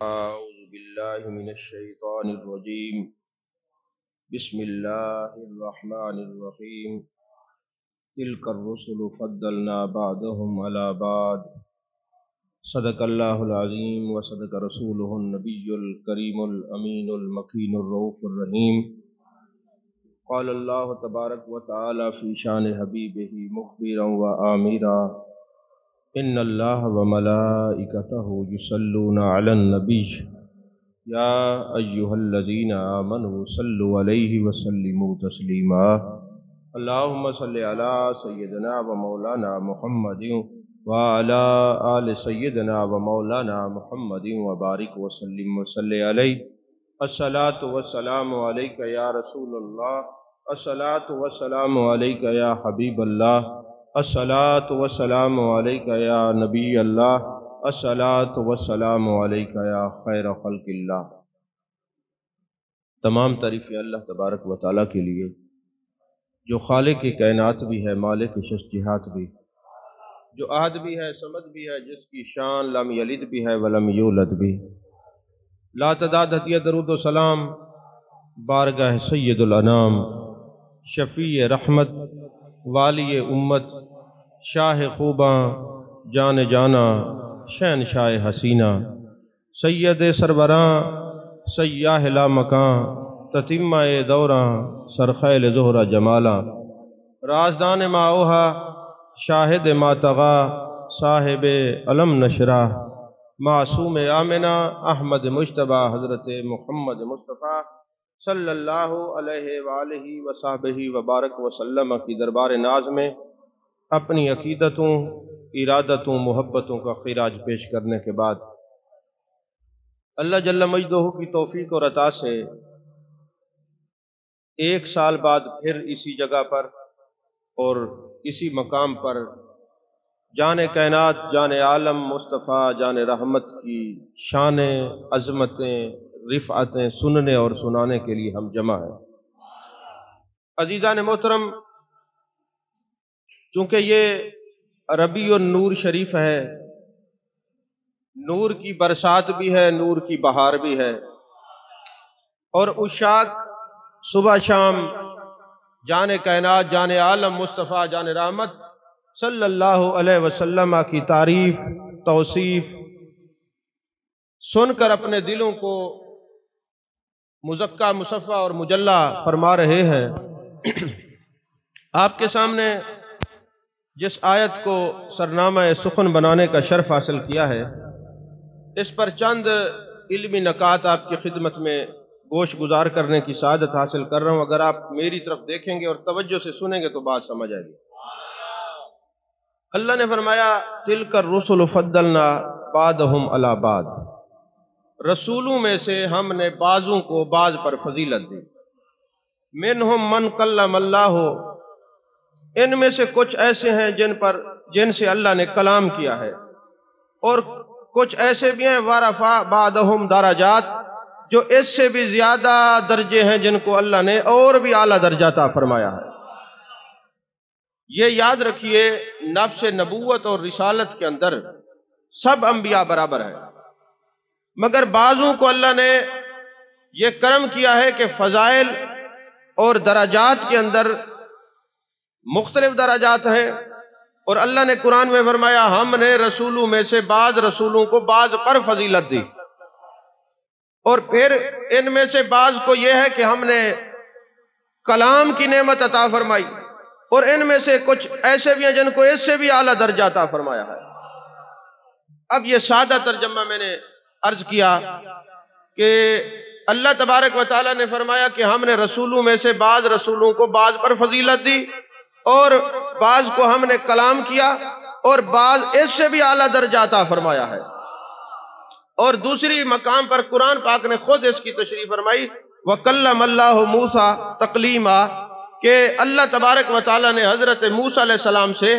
أعوذ بالله من الشيطان الرجيم. بسم الله الرحمن الرحيم. تلك الرسل فضلنا بعضهم على بعض. صدق الله العظيم وصدق رسوله النبي الكريم الأمين المكين الرؤوف الرحيم. قال الله تبارك وتعالى في شان حبيبه مخبرا وآمرا ان اللہ وملائکتہ یصلون علی النبی یا ایہا الذین آمنوا صلوا علیہ وسلموا تسلیما. اللہم صل علی سیدنا و مولانا محمد وعلی آل سیدنا و مولانا محمد وبارک وسلم وصلی علیہ. الصلاۃ والسلام علیک یا رسول اللہ، الصلاۃ والسلام علیک یا حبیب اللہ، الصلاۃ والسلام علیک یا نبی اللہ، الصلاۃ والسلام علیک یا خیر خلق اللہ. تمام تعریفیں اللہ تبارک و تعالیٰ کے لیے جو خالق کائنات بھی ہے، مالک شجاعت بھی، جو احد بھی ہے، صمد بھی ہے، جس کی شان لم یلد بھی ہے ولم یولد بھی. لا تعداد ہدیہ درود و سلام بارگاہ سید الانام، شفیع رحمت، والی امت، شاہ خوباں، جان جانا، شہنشاہ حسینہ، سید سربراں، سیاہ لا مکاں، تتمہ دوراں، سرخیل زہرہ جمالاں، رازدان ما اوہا، شاہد ما طغا، صاحب علم نشرہ، معصوم آمنہ، احمد مجتبیٰ، حضرت محمد مصطفیٰ صلی اللہ علیہ وآلہ وصحبہ وبارک وسلم کی دربار ناز میں اپنی عقیدتوں، ارادتوں، محبتوں کا خراج پیش کرنے کے بعد اللہ جل مجدہ کی توفیق اور عطا سے ایک سال بعد پھر اسی جگہ پر اور اسی مقام پر جان کائنات، جان عالم مصطفیٰ، جان رحمت کی شان، عظمتیں، رفعتیں سننے اور سنانے کے لیے ہم جمع ہیں. عزیزان محترم، چونکہ یہ ربیع النور شریف ہے، نور کی برسات بھی ہے، نور کی بہار بھی ہے، اور عشاق صبح شام جان کائنات، جان عالم مصطفیٰ، جان رحمت صلی اللہ علیہ وسلم کی تعریف، توصیف سن کر اپنے دلوں کو مزکا، مصفا اور مجلہ فرما رہے ہیں. آپ کے سامنے جس آیت کو سرنامہ سخن بنانے کا شرف حاصل کیا ہے، اس پر چند علمی نکات آپ کی خدمت میں گوش گزار کرنے کی سعادت حاصل کر رہا ہوں. اگر آپ میری طرف دیکھیں گے اور توجہ سے سنیں گے تو بات سمجھ آئے گی. اللہ نے فرمایا تلک الرسل فضلنا بعضهم علی بعض، رسولوں میں سے ہم نے بعضوں کو بعض پر فضیلت دی. منہم من کلم اللہ، ان میں سے کچھ ایسے ہیں جن سے اللہ نے کلام کیا ہے، اور کچھ ایسے بھی ہیں ورفع بعضهم درجات، جو اس سے بھی زیادہ درجے ہیں جن کو اللہ نے اور بھی اعلیٰ درجہ عطا فرمایا ہے. یہ یاد رکھیے، نفس نبوت اور رسالت کے اندر سب انبیاء برابر ہیں، مگر بعضوں کو اللہ نے یہ کرم کیا ہے کہ فضائل اور درجات کے اندر مختلف درجات ہیں. اور اللہ نے قرآن میں فرمایا ہم نے رسولوں میں سے بعض رسولوں کو بعض پر فضیلت دی، اور پھر ان میں سے بعض کو یہ ہے کہ ہم نے کلام کی نعمت عطا فرمائی، اور ان میں سے کچھ ایسے بھی ہیں جن کو اس سے بھی اعلیٰ درجہ عطا فرمایا ہے. اب یہ سادہ ترجمہ میں نے عرض کیا کہ اللہ تبارک و تعالیٰ نے فرمایا کہ ہم نے رسولوں میں سے بعض رسولوں کو بعض پر فضیلت دی، اور بعض کو ہم نے کلام کیا، اور بعض اس سے بھی اعلیٰ درجہ عطا فرمایا ہے. اور دوسری مقام پر قرآن پاک نے خود اس کی تشریح فرمائی وَكَلَّمَ اللَّهُ مُوسَىٰ تَكْلِيمًا، کہ اللہ تبارک و تعالیٰ نے حضرت موسیٰ علیہ السلام سے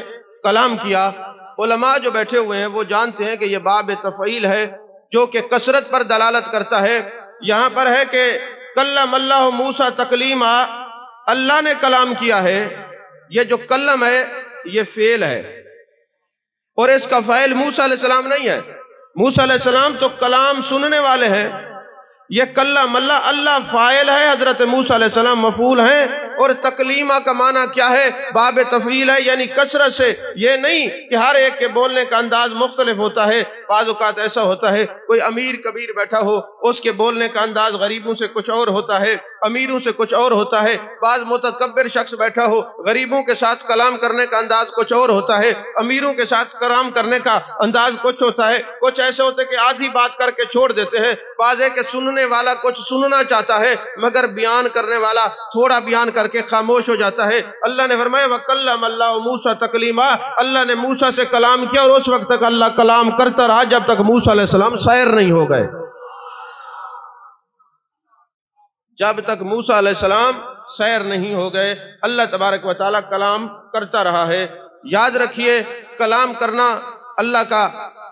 کلام کیا. علماء جو بیٹھے ہوئے ہیں وہ جانتے ہیں کہ یہ باب تفعیل ہے جو کہ کثرت پر دلالت کرتا ہے. یہاں پر ہے کہ کلم اللہ موسیٰ تکلیما، اللہ نے کلام کیا ہے. یہ جو کلم ہے یہ فعل ہے، اور اس کا فاعل موسیٰ علیہ السلام نہیں ہے، موسیٰ علیہ السلام تو کلام سننے والے ہیں، یہ کلم اللہ، اللہ فاعل ہے، حضرت موسیٰ علیہ السلام مفعول ہیں، اور تکلیمہ کا معنی کیا ہے؟ باب تفعیل ہے، یعنی کثرت سے۔ یہ نہیں کہ ہر ایک کے بولنے کا انداز مختلف ہوتا ہے، بعض اوقات ایسا ہوتا ہے کوئی امیر کبیر بیٹھا ہو، اس کے بولنے کا انداز غریبوں سے کچھ اور ہوتا ہے، امیروں سے کچھ اور ہوتا ہے، بعض متکبر شخص بیٹھا ہو، غریبوں کے ساتھ کلام کرنے کا انداز کچھ اور ہوتا ہے، امیروں کے ساتھ کلام کرنے کا انداز کچھ ہوتا ہے، کچھ ایسے ہوتے کہ آدھی بات کر کے چھوڑ دیتے ہیں، بعض ہے کہ سننے والا کچھ سننا چاہتا ہے مگر بیان کرنے والا تھوڑا بیان کر کے خاموش ہو جاتا ہے۔ اللہ نے فرمایا وَكَلَّمَ اللَّهُ مُوسَىٰ تَكْلِيمًا، اللہ نے موسیٰ سے کلام کیا، اور اس وقت تک اللہ کلام کرتا رہا جب تک موسیٰ علیہ السلام سیر نہیں ہو گئے۔ جب تک موسیٰ علیہ السلام سیر نہیں ہو گئے اللہ تبارک و تعالیٰ کلام کرتا رہا ہے۔ یاد رکھیے کلام کرنا اللہ کا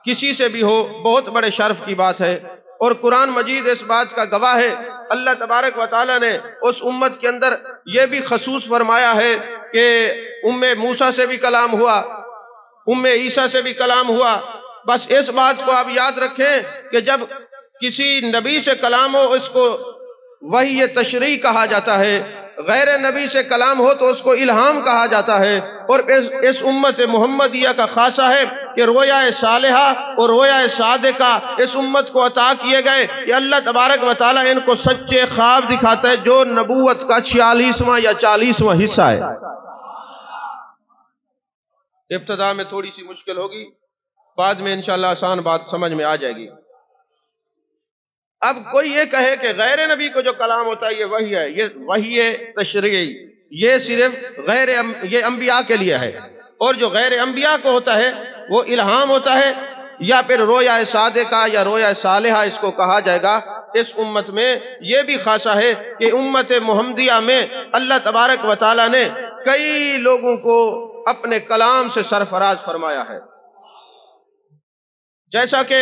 کسی سے بھی ہو بہت بڑے شرف کی بات ہے، اور قرآن مجید اس بات کا گواہ ہے۔ اللہ تبارک و تعالیٰ نے اس امت کے اندر یہ بھی خصوص فرمایا ہے کہ موسیٰ سے بھی کلام ہوا، عیسیٰ سے بھی کلام ہوا۔ بس اس بات کو آپ یاد رکھیں کہ جب کسی نبی سے کلام ہو اس کو وحی تشریع کہا جاتا ہے، غیر نبی سے کلام ہو تو اس کو الہام کہا جاتا ہے، اور اس امت محمدیہ کا خاصہ ہے کہ رویا صالحہ اور رویا صادقہ اس امت کو عطا کیے گئے کہ اللہ تبارک و تعالیٰ ان کو سچے خواب دکھاتا ہے جو نبوت کا 46واں یا 40واں حصہ ہے۔ ابتدا میں تھوڑی سی مشکل ہوگی، بعد میں انشاءاللہ آسان بات سمجھ میں آ جائے گی۔ اب کوئی یہ کہے کہ غیر نبی کو جو کلام ہوتا ہے یہ وحی ہے، یہ وحی تشریعی، یہ صرف یہ انبیاء کے لیے ہے، اور جو غیر انبیاء کو ہوتا ہے وہ الہام ہوتا ہے، یا پھر رویا صادقہ یا رویا صالحہ اس کو کہا جائے گا۔ اس امت میں یہ بھی خاصہ ہے کہ امت محمدیہ میں اللہ تبارک و تعالیٰ نے کئی لوگوں کو اپنے کلام سے سرفراز فرمایا ہے، جیسا کہ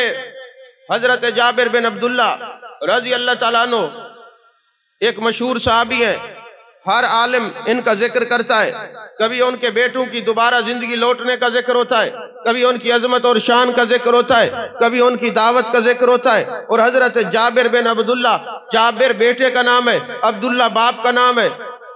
حضرت جابر بن عبداللہ رضی اللہ تعالیٰ عنہ ایک مشہور صحابی ہیں، ہر عالم ان کا ذکر کرتا ہے، کبھی ان کے بیٹوں کی دوبارہ زندگی لوٹنے کا ذکر ہوتا ہے، کبھی ان کی عظمت اور شان کا ذکر ہوتا ہے، کبھی ان کی دعوت کا ذکر ہوتا ہے۔ اور حضرت جابر بن عبداللہ، جابر بیٹے کا نام ہے، عبداللہ باپ کا نام ہے۔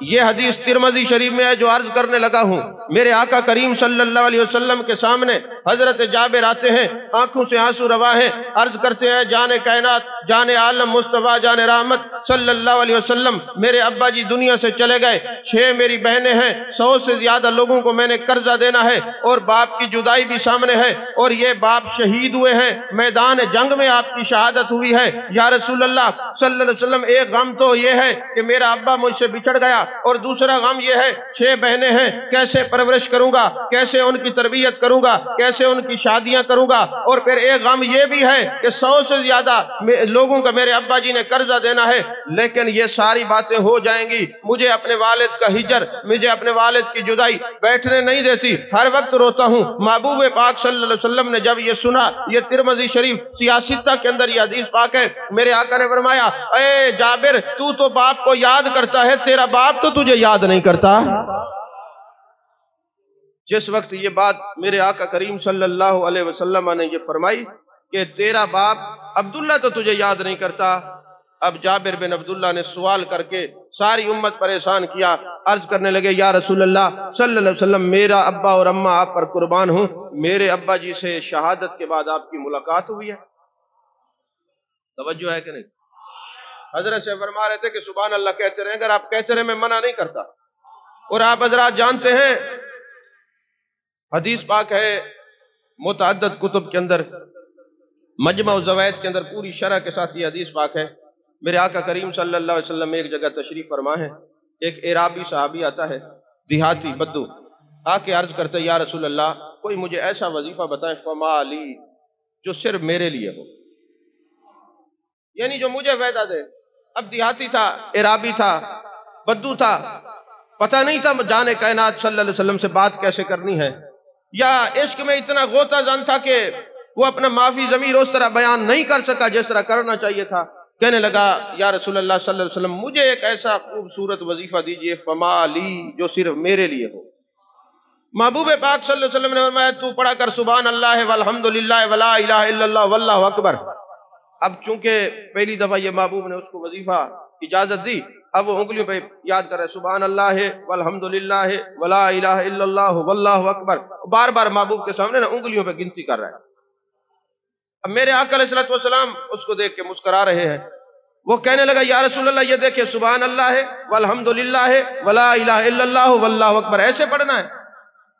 یہ حدیث ترمذی شریف میں ہے جو عرض کرنے لگا ہوں۔ میرے آقا کریم صلی اللہ علیہ وسلم کے سامنے حضرت جابر آتے ہیں، آنکھوں سے آنسو روا ہیں، عرض کرتے ہیں جان کائنات، جان عالم مصطفیٰ، جان رحمت صلی اللہ علیہ وسلم، میرے ابا جی دنیا سے چلے گئے، 6 میری بہنیں ہیں، 100 سے زیادہ لوگوں کو میں نے قرضہ دینا ہے، اور باپ کی جدائی بھی سامنے ہے، اور یہ باپ شہید ہوئے ہیں، میدان جنگ میں آپ کی شہادت ہوئی ہے۔ یا رسول اللہ صلی اللہ علیہ وسلم، ایک غم تو یہ ہے کہ میرا ابا مجھ سے بچھڑ گیا، اور دوسرا غم یہ ہے 6 بہنیں ہیں، کیسے پرورش کروں گا، کیسے ان کی تربیت کروں گا، کیسے ان کی شادیاں کروں گا، اور پھر ایک غم یہ بھی ہے کہ 100 سے زیادہ لوگوں کا میرے ابا جی نے قرضہ دینا ہے۔ لیکن یہ ساری باتیں ہو جائیں گی، مجھے اپنے والد کا ہجر، مجھے اپنے والد کی جدائی بیٹھنے نہیں دیتی، ہر وقت روتا ہوں۔ محبوب پاک صلی اللہ علیہ وسلم نے جب یہ سنا، یہ ترمذی شریف سیاستہ کے اندر یہ حدیث پاک ہے، میرے آقا نے فرمایا اے جابر، تو باپ کو یاد کرتا ہے، تیرا باپ تو تجھے یاد نہیں کرتا۔ جس وقت یہ بات میرے آقا کریم صلی اللہ علیہ وسلم نے یہ فرمائی کہ تیرا باپ عبداللہ تو تجھے یاد نہیں کرتا، اب جابر بن عبداللہ نے سوال کر کے ساری امت پریشان کیا، عرض کرنے لگے یا رسول اللہ صلی اللہ علیہ وسلم، میرا ابا اور اماں آپ پر قربان ہوں، میرے ابا جی سے شہادت کے بعد آپ کی ملاقات ہوئی ہے؟ توجہ ہے کہ نہیں؟ حضرت سے فرما رہے تھے کہ سبحان اللہ کہتے رہیں، اگر آپ کہتے رہیں میں منع نہیں کرتا۔ اور آپ حضرات جانتے ہیں حدیث پاک ہے متعدد کتب کے اندر، مجمع الزوائد کے اندر پوری شرح کے ساتھ یہ حدیث پاک ہے۔ میرے آقا کریم صلی اللہ علیہ وسلم ایک جگہ تشریف فرما ہے، ایک عرابی صحابی آتا ہے، دیہاتی بدو، آ کے عرض کرتے یا رسول اللہ کوئی مجھے ایسا وظیفہ بتائیں فما لی جو صرف میرے لیے ہو، یعنی جو مجھے فائدہ دے۔ اب دیہاتی تھا، عرابی تھا، بدو تھا، پتہ نہیں تھا جانے کائنات صلی اللہ علیہ وسلم سے بات کیسے کرنی ہے، یا عشق میں اتنا غوطہ زن تھا کہ وہ اپنا معافی ضمیر اس طرح بیان نہیں کر سکا جس طرح کرنا چاہیے تھا۔ کہنے لگا یا رسول اللہ صلی اللہ علیہ وسلم مجھے ایک ایسا خوبصورت وظیفہ دیجئے فما لی جو صرف میرے لیے ہو۔ محبوب پاک صلی اللہ علیہ وسلم نے فرمایا تو پڑھا کر سبحان اللہ والحمدللہ ولا الہ الا اللہ واللہ اکبر۔ اب چونکہ پہلی دفعہ یہ محبوب نے اس کو وظیفہ اجازت دی، اب وہ انگلیوں پہ یاد کر رہے سبحان اللہ والحمدللہ ولا الہ الا اللہ واللہ اکبر، بار بار محبوب کے سامنے نا انگلیوں پہ گنتی کر رہا ہے۔ اب میرے آقا علیہ السلام اس کو دیکھ کے مسکرا رہے ہیں، وہ کہنے لگا یا رسول اللہ یہ دیکھیں سبحان اللہ والحمدللہ ولا الہ الا اللہ واللہ اکبر ایسے پڑھنا ہے؟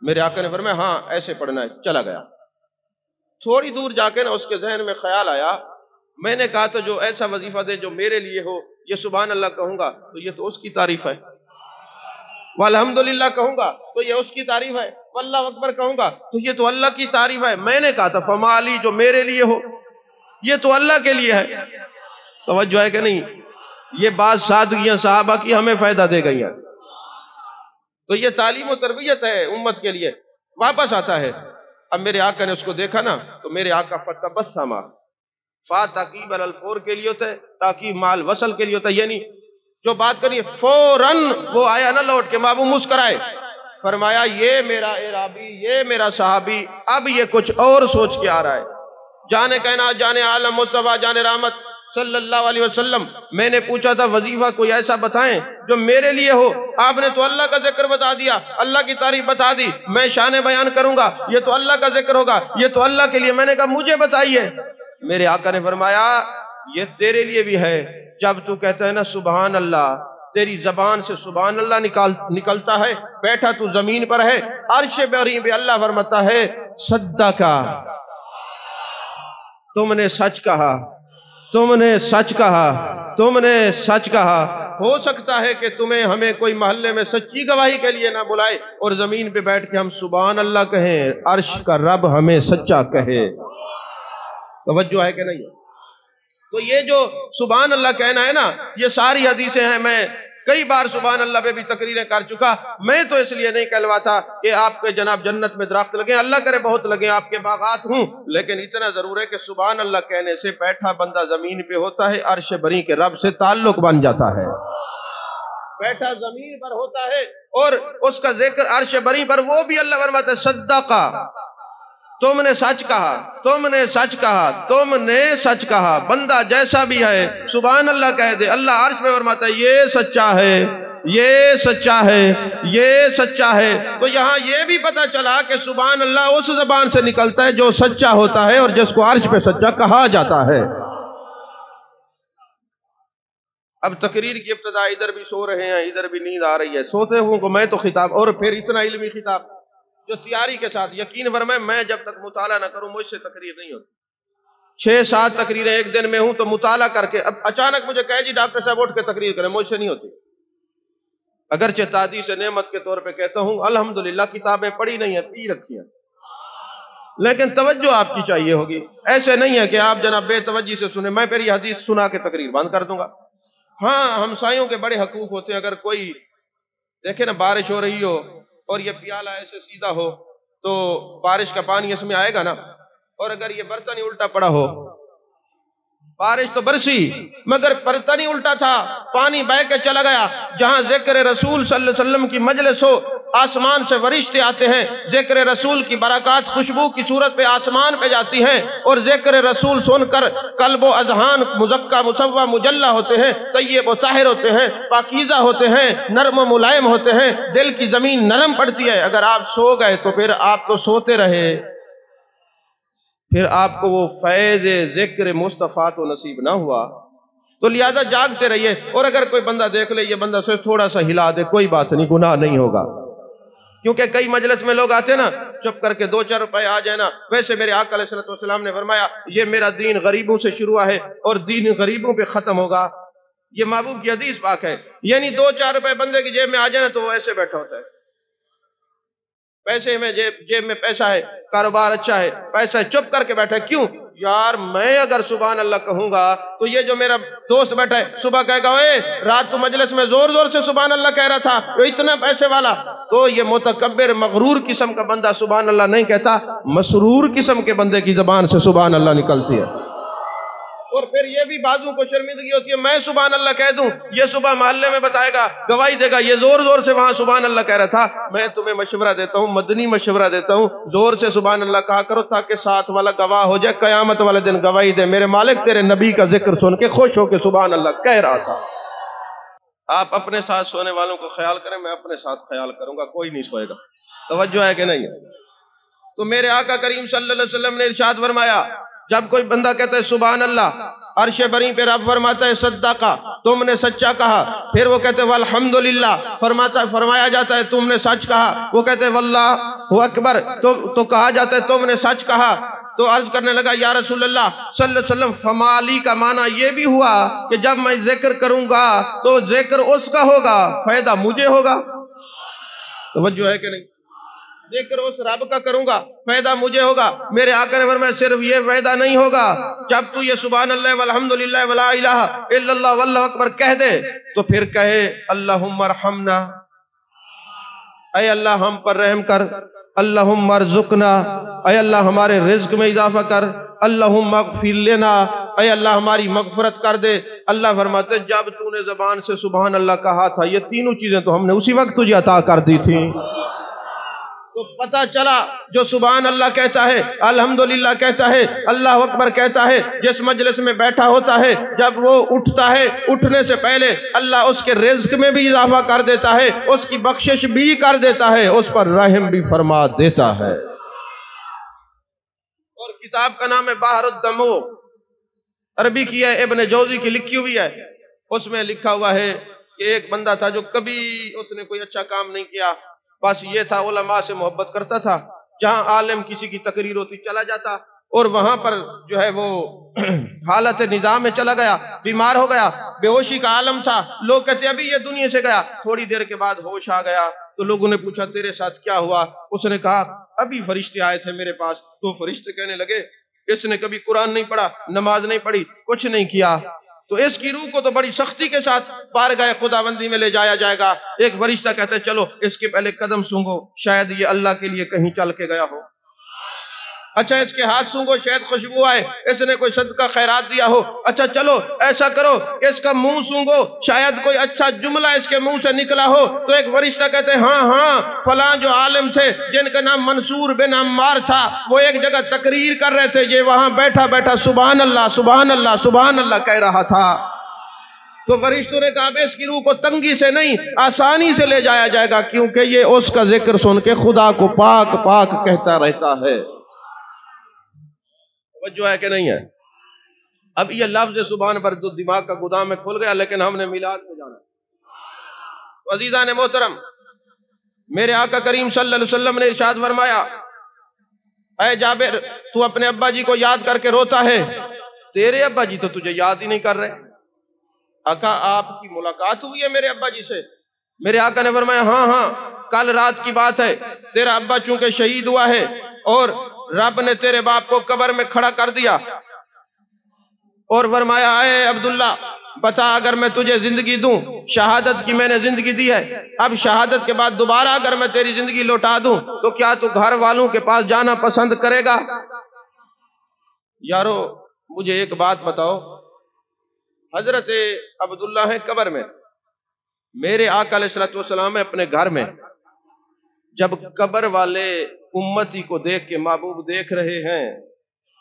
میرے آقا نے فرمایا ہاں ایسے پڑھنا ہے۔ چلا گیا، تھوڑی دور جا کے نا اس کے ذہن میں خیال آیا، میں نے کہا تو جو ایسا وظیفہ دے جو میرے لیے ہو، یہ سبحان اللہ کہوں گا تو یہ تو اس کی تعریف ہے، والحمدللہ کہوں گا تو یہ اس کی تعریف ہے، واللہ اکبر کہوں گا تو یہ تو اللہ کی تعریف ہے۔ میں نے کہا تھا فما لی جو میرے لیے ہو یہ تو اللہ کے لیے ہے۔ توجہ ہے کہ نہیں؟ یہ بات سادگیاں صحابہ کی ہمیں فائدہ دے گئی ہیں، تو یہ تعلیم و تربیت ہے امت کے لیے۔ واپس آتا ہے، اب میرے آقا نے اس کو دیکھا نا تو میرے آقا فتبسم، فا تاکیب الفور کے لیے ہوتا ہے، تاکیب مال وصل کے لیے ہوتا ہے، یعنی جو بات کریے فوراً وہ آیا نہ لوٹ کے محبوب مسکرائے، فرمایا یہ میرا اعرابی، یہ میرا صحابی اب یہ کچھ اور سوچ کے آ رہا ہے۔ جانے کائنات، جانے عالم مصطفیٰ، جانے رحمت صلی اللہ علیہ وسلم، میں نے پوچھا تھا وظیفہ کوئی ایسا بتائیں جو میرے لیے ہو، آپ نے تو اللہ کا ذکر بتا دیا، اللہ کی تعریف بتا دی، میں شان بیان کروں گا یہ تو اللہ کا ذکر ہوگا، یہ تو اللہ کے لیے۔ میں نے کہا مجھے بتائیے۔ میرے آقا نے فرمایا یہ تیرے لیے بھی ہے، جب تو کہتا ہے نا سبحان اللہ، تیری زبان سے سبحان اللہ نکلتا ہے، بیٹھا تو زمین پر ہے، عرش بری پہ اللہ فرماتا ہے صدقہ، تم نے سچ کہا، تم نے سچ کہا، تم نے سچ کہا۔ ہو سکتا ہے کہ تمہیں ہمیں کوئی محلے میں سچی گواہی کے لیے نہ بلائے اور زمین پہ بیٹھ کے ہم سبحان اللہ کہیں، عرش کا رب ہمیں سچا کہے۔ توجہ ہے کہ نہیں؟ تو یہ جو سبحان اللہ کہنا ہے نا، یہ ساری حدیثیں ہیں، میں کئی بار سبحان اللہ پہ بھی تقریریں کر چکا۔ میں تو اس لیے نہیں کہلواتا کہ آپ کے جناب جنت میں درخت لگے، اللہ کرے بہت لگے، آپ کے باغات ہوں، لیکن اتنا ضرور ہے کہ سبحان اللہ کہنے سے بیٹھا بندہ زمین پہ ہوتا ہے، عرش بری کے رب سے تعلق بن جاتا ہے، بیٹھا زمین پر ہوتا ہے اور اس کا ذکر عرش بری پر، وہ بھی اللہ فرماتا ہے صدقہ، تم نے سچ کہا، تم نے سچ کہا، تم نے سچ کہا۔ بندہ جیسا بھی ہے سبحان اللہ کہہ دے، اللہ عرش میں فرماتا ہے یہ سچا ہے، یہ سچا ہے، یہ سچا ہے۔ تو یہاں یہ بھی پتا چلا کہ سبحان اللہ اس زبان سے نکلتا ہے جو سچا ہوتا ہے اور جس کو عرش پہ سچا کہا جاتا ہے۔ اب تقریر کی ابتدا، ادھر بھی سو رہے ہیں، ادھر بھی نیند آ رہی ہے، سوتے ہوں کو میں تو خطاب، اور پھر اتنا علمی خطاب جو تیاری کے ساتھ، یقین فرمائیں میں جب تک مطالعہ نہ کروں مجھ سے تقریر نہیں ہوتی۔ 6-7 تقریریں ایک دن میں ہوں تو مطالعہ کر کے، اب اچانک مجھے کہے جی ڈاکٹر صاحب اٹھ کے تقریر کریں، مجھ سے نہیں ہوتی۔ اگرچہ تعدیث نعمت کے طور پہ کہتا ہوں الحمدللہ کتابیں پڑھی نہیں ہیں، پی رکھی ہیں، لیکن توجہ آپ کی چاہیے ہوگی۔ ایسے نہیں ہے کہ آپ جناب بے توجہی سے سنیں، میں پھر یہ حدیث سنا کے تقریر بند کر دوں گا۔ ہاں ہمسایوں کے بڑے حقوق ہوتے ہیں، اگر کوئی دیکھے نا بارش ہو رہی ہو اور یہ پیالہ ایسے سیدھا ہو تو بارش کا پانی اس میں آئے گا نا، اور اگر یہ برتن ہی الٹا پڑا ہو، بارش تو برسی مگر برتن ہی الٹا تھا، پانی بہہ کے چلا گیا۔ جہاں ذکر رسول صلی اللہ علیہ وسلم کی مجلس ہو، آسمان سے فرشتے آتے ہیں، ذکر رسول کی برکات خوشبو کی صورت پہ آسمان پہ جاتی ہیں، اور ذکر رسول سن کر قلب و اذہان مزکہ مصفہ مجلہ ہوتے ہیں، طیب و طاہر ہوتے ہیں، پاکیزہ ہوتے ہیں، نرم و ملائم ہوتے ہیں، دل کی زمین نرم پڑتی ہے۔ اگر آپ سو گئے تو پھر آپ تو سوتے رہے، پھر آپ کو وہ فیض ذکر مصطفیٰ تو نصیب نہ ہوا، تو لہذا جاگتے رہیے۔ اور اگر کوئی بندہ دیکھ لے یہ بندہ صرف تھوڑا سا ہلا دے، کوئی بات نہیں، گناہ نہیں ہوگا، کیونکہ کئی مجلس میں لوگ آتے ہیں نا چپ کر کے 2-4 روپے آ جائے نا۔ ویسے میرے آقا علیہ السلام نے فرمایا یہ میرا دین غریبوں سے شروع ہے اور دین غریبوں پہ ختم ہوگا، یہ محبوب کی حدیث پاک ہے۔ یعنی 2-4 روپے بندے کی جیب میں آ جائے نا تو وہ ایسے بیٹھا ہوتا ہے، پیسے میں جیب میں پیسہ ہے، کاروبار اچھا ہے، پیسہ ہے، چپ کر کے بیٹھا ہے۔ کیوں یار میں اگر سبحان اللہ کہوں گا تو یہ جو میرا دوست بیٹھا ہے صبح کہے گا اے رات تو مجلس میں زور زور سے سبحان اللہ کہہ رہا تھا، وہ اتنا پیسے والا۔ تو یہ متکبر مغرور قسم کا بندہ سبحان اللہ نہیں کہتا، مسرور قسم کے بندے کی زبان سے سبحان اللہ نکلتی ہے۔ اور پھر یہ بھی بعضوں کو شرمندگی ہوتی ہے، میں سبحان اللہ کہہ دوں، یہ صبح محلے میں بتائے گا، گواہی دے گا، یہ زور زور سے وہاں سبحان اللہ کہہ رہا تھا۔ میں تمہیں مشورہ دیتا ہوں، مدنی مشورہ دیتا ہوں، زور سے سبحان اللہ کہا کرو تاکہ ساتھ والا گواہ ہو جائے، قیامت والے دن گواہی دے، میرے مالک تیرے نبی کا ذکر سن کے خوش ہو کے سبحان اللہ کہہ رہا تھا۔ آپ اپنے ساتھ سونے والوں کو خیال کریں، میں اپنے ساتھ خیال کروں گا، کوئی نہیں سوئے گا۔ توجہ ہے کہ نہیں ہے؟ تو میرے آقا کریم صلی اللہ علیہ وسلم نے ارشاد فرمایا، جب کوئی بندہ کہتا ہے سبحان اللہ، عرش بری پہ رب فرماتا ہے صدقہ، تم نے سچا کہا۔ پھر وہ کہتے ہیں والحمدللہ، فرمایا جاتا ہے تم نے سچ کہا۔ وہ کہتے ہیں واللہ اکبر، تو کہا جاتا ہے تم نے سچ کہا۔ تو عرض کرنے لگا یا رسول اللہ صلی اللہ علیہ وسلم، فمالی کا معنی یہ بھی ہوا کہ جب میں ذکر کروں گا تو ذکر اس کا ہوگا، فائدہ مجھے ہوگا۔ توجہ ہے کہ نہیں؟ ذکر اس رب کا کروں گا، فائدہ مجھے ہوگا۔ میرے آقا نے فرمایا صرف یہ فائدہ نہیں ہوگا، جب تو یہ سبحان اللہ والحمدللہ ولا الہ الا اللہ واللہ اکبر کہہ دے تو پھر کہے اللہم ارحمنا، اے اللہ ہم پر رحم کر، اللہم ارزقنا، اے اللہ ہمارے رزق میں اضافہ کر، اللہم اغفر لنا، اے اللہ ہماری مغفرت کر دے۔ اللہ فرماتے جب تو نے زبان سے سبحان اللہ کہا تھا، یہ تینوں چیزیں تو ہم نے اسی وقت تجھے عطا کر دی تھیں۔ تو پتہ چلا جو سبحان اللہ کہتا ہے، الحمدللہ کہتا ہے، اللہ اکبر کہتا ہے، جس مجلس میں بیٹھا ہوتا ہے، جب وہ اٹھتا ہے، اٹھنے سے پہلے اللہ اس کے رزق میں بھی اضافہ کر دیتا ہے، اس کی بخشش بھی کر دیتا ہے، اس پر رحم بھی فرما دیتا ہے۔ اور کتاب کا نام ہے بحر الدموع، عربی کی ہے، ابن جوزی کی لکھی ہوئی ہے۔ اس میں لکھا ہوا ہے کہ ایک بندہ تھا جو کبھی اس نے کوئی اچھا کام نہیں کیا، بس یہ تھا علماء سے محبت کرتا تھا، جہاں عالم کسی کی تقریر ہوتی چلا جاتا، اور وہاں پر جو ہے وہ حالت نظام میں چلا گیا، بیمار ہو گیا، بے ہوشی کا عالم تھا۔ لوگ کہتے ابھی یہ دنیا سے گیا، تھوڑی دیر کے بعد ہوش آ گیا۔ تو لوگوں نے پوچھا تیرے ساتھ کیا ہوا؟ اس نے کہا ابھی فرشتے آئے تھے میرے پاس، تو فرشتے کہنے لگے اس نے کبھی قرآن نہیں پڑھا، نماز نہیں پڑھی، کچھ نہیں کیا، تو اس کی روح کو تو بڑی سختی کے ساتھ بارگاہ خداوندی میں لے جایا جائے گا۔ ایک فرشتہ کہتا ہے چلو اس کے پہلے قدم سونگو، شاید یہ اللہ کے لیے کہیں چل کے گیا ہو۔ اچھا اس کے ہاتھ سونگو، شاید خوشبو آئے، اس نے کوئی صدقہ خیرات دیا ہو۔ اچھا چلو ایسا کرو، اس کا منہ سونگو، شاید کوئی اچھا جملہ اس کے منہ سے نکلا ہو۔ تو ایک فرشتہ کہتے ہیں ہاں ہاں، فلاں جو عالم تھے جن کا نام منصور بن عمار تھا، وہ ایک جگہ تقریر کر رہے تھے، یہ وہاں بیٹھا بیٹھا سبحان اللہ سبحان اللہ سبحان اللہ کہہ رہا تھا۔ تو فرشتوں نے کہا اس کی روح کو تنگی سے نہیں، آسانی سے لے جایا جائے گا، کیونکہ یہ اس کا ذکر سن کے خدا کو پاک پاک کہتا رہتا ہے۔ جو ہے کہ نہیں ہے؟ اب یہ لفظ سبحان پر تو دماغ کا گودام میں کھل گیا، لیکن ہم نے میلاد میں جانا۔ تو عزیزان محترم، میرے آقا کریم صلی اللہ علیہ وسلم نے ارشاد فرمایا اے جابر تو اپنے ابا جی کو یاد کر کے روتا ہے، تیرے ابا جی تو تجھے یاد ہی نہیں کر رہے۔ آقا آپ کی ملاقات ہوئی ہے میرے ابا جی سے؟ میرے آقا نے فرمایا ہاں ہاں، کل رات کی بات ہے، تیرا ابا چونکہ شہید ہوا ہے اور رب نے تیرے باپ کو قبر میں کھڑا کر دیا، اور فرمایا اے عبداللہ بتا اگر میں تجھے زندگی دوں، شہادت کی میں نے زندگی دی ہے، اب شہادت کے بعد دوبارہ اگر میں تیری زندگی لوٹا دوں تو کیا تو گھر والوں کے پاس جانا پسند کرے گا؟ یارو مجھے ایک بات بتاؤ، حضرت عبداللہ ہیں قبر میں، میرے آقا علیہ السلام اپنے گھر میں، جب قبر والے امتی کو دیکھ کے محبوب دیکھ رہے ہیں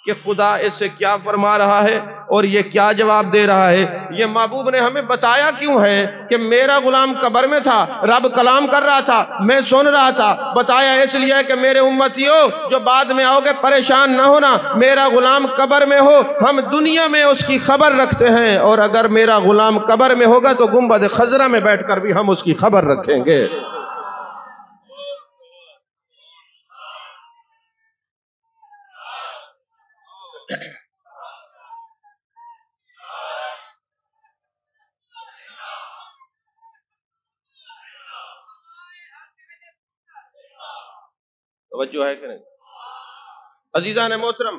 کہ خدا اس سے کیا فرما رہا ہے اور یہ کیا جواب دے رہا ہے، یہ محبوب نے ہمیں بتایا کیوں ہے کہ میرا غلام قبر میں تھا، رب کلام کر رہا تھا، میں سن رہا تھا، بتایا اس لیے کہ میرے امتیوں جو بعد میں آؤ گے پریشان نہ ہونا، میرا غلام قبر میں ہو، ہم دنیا میں اس کی خبر رکھتے ہیں، اور اگر میرا غلام قبر میں ہوگا تو گنبد خضرا میں بیٹھ کر بھی ہم اس کی خبر رکھیں گے۔ توجہ ہے کہ نہیں؟ عزیزان محترم،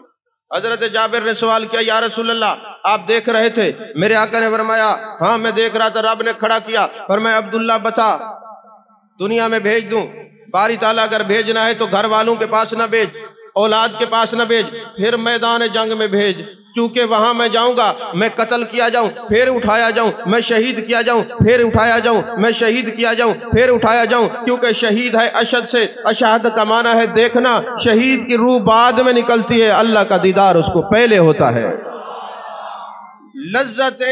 حضرت جابر نے سوال کیا یا رسول اللہ آپ دیکھ رہے تھے؟ میرے آقا نے فرمایا ہاں میں دیکھ رہا تھا، رب نے کھڑا کیا، فرمایا عبداللہ بتا دنیا میں بھیج دوں، باری تعالیٰ اگر بھیجنا ہے تو گھر والوں کے پاس نہ بھیج، اولاد کے پاس نہ بھیج، پھر میدان جنگ میں بھیج، چونکہ وہاں میں جاؤں گا میں قتل کیا جاؤں پھر اٹھایا جاؤں، میں شہید کیا جاؤں پھر اٹھایا جاؤں، میں شہید کیا جاؤں پھر اٹھایا جاؤں، کیونکہ شہید ہے اشد سے، اشہد کا معنی ہے دیکھنا، شہید کی روح بعد میں نکلتی ہے، اللہ کا دیدار اس کو پہلے ہوتا ہے۔ لذت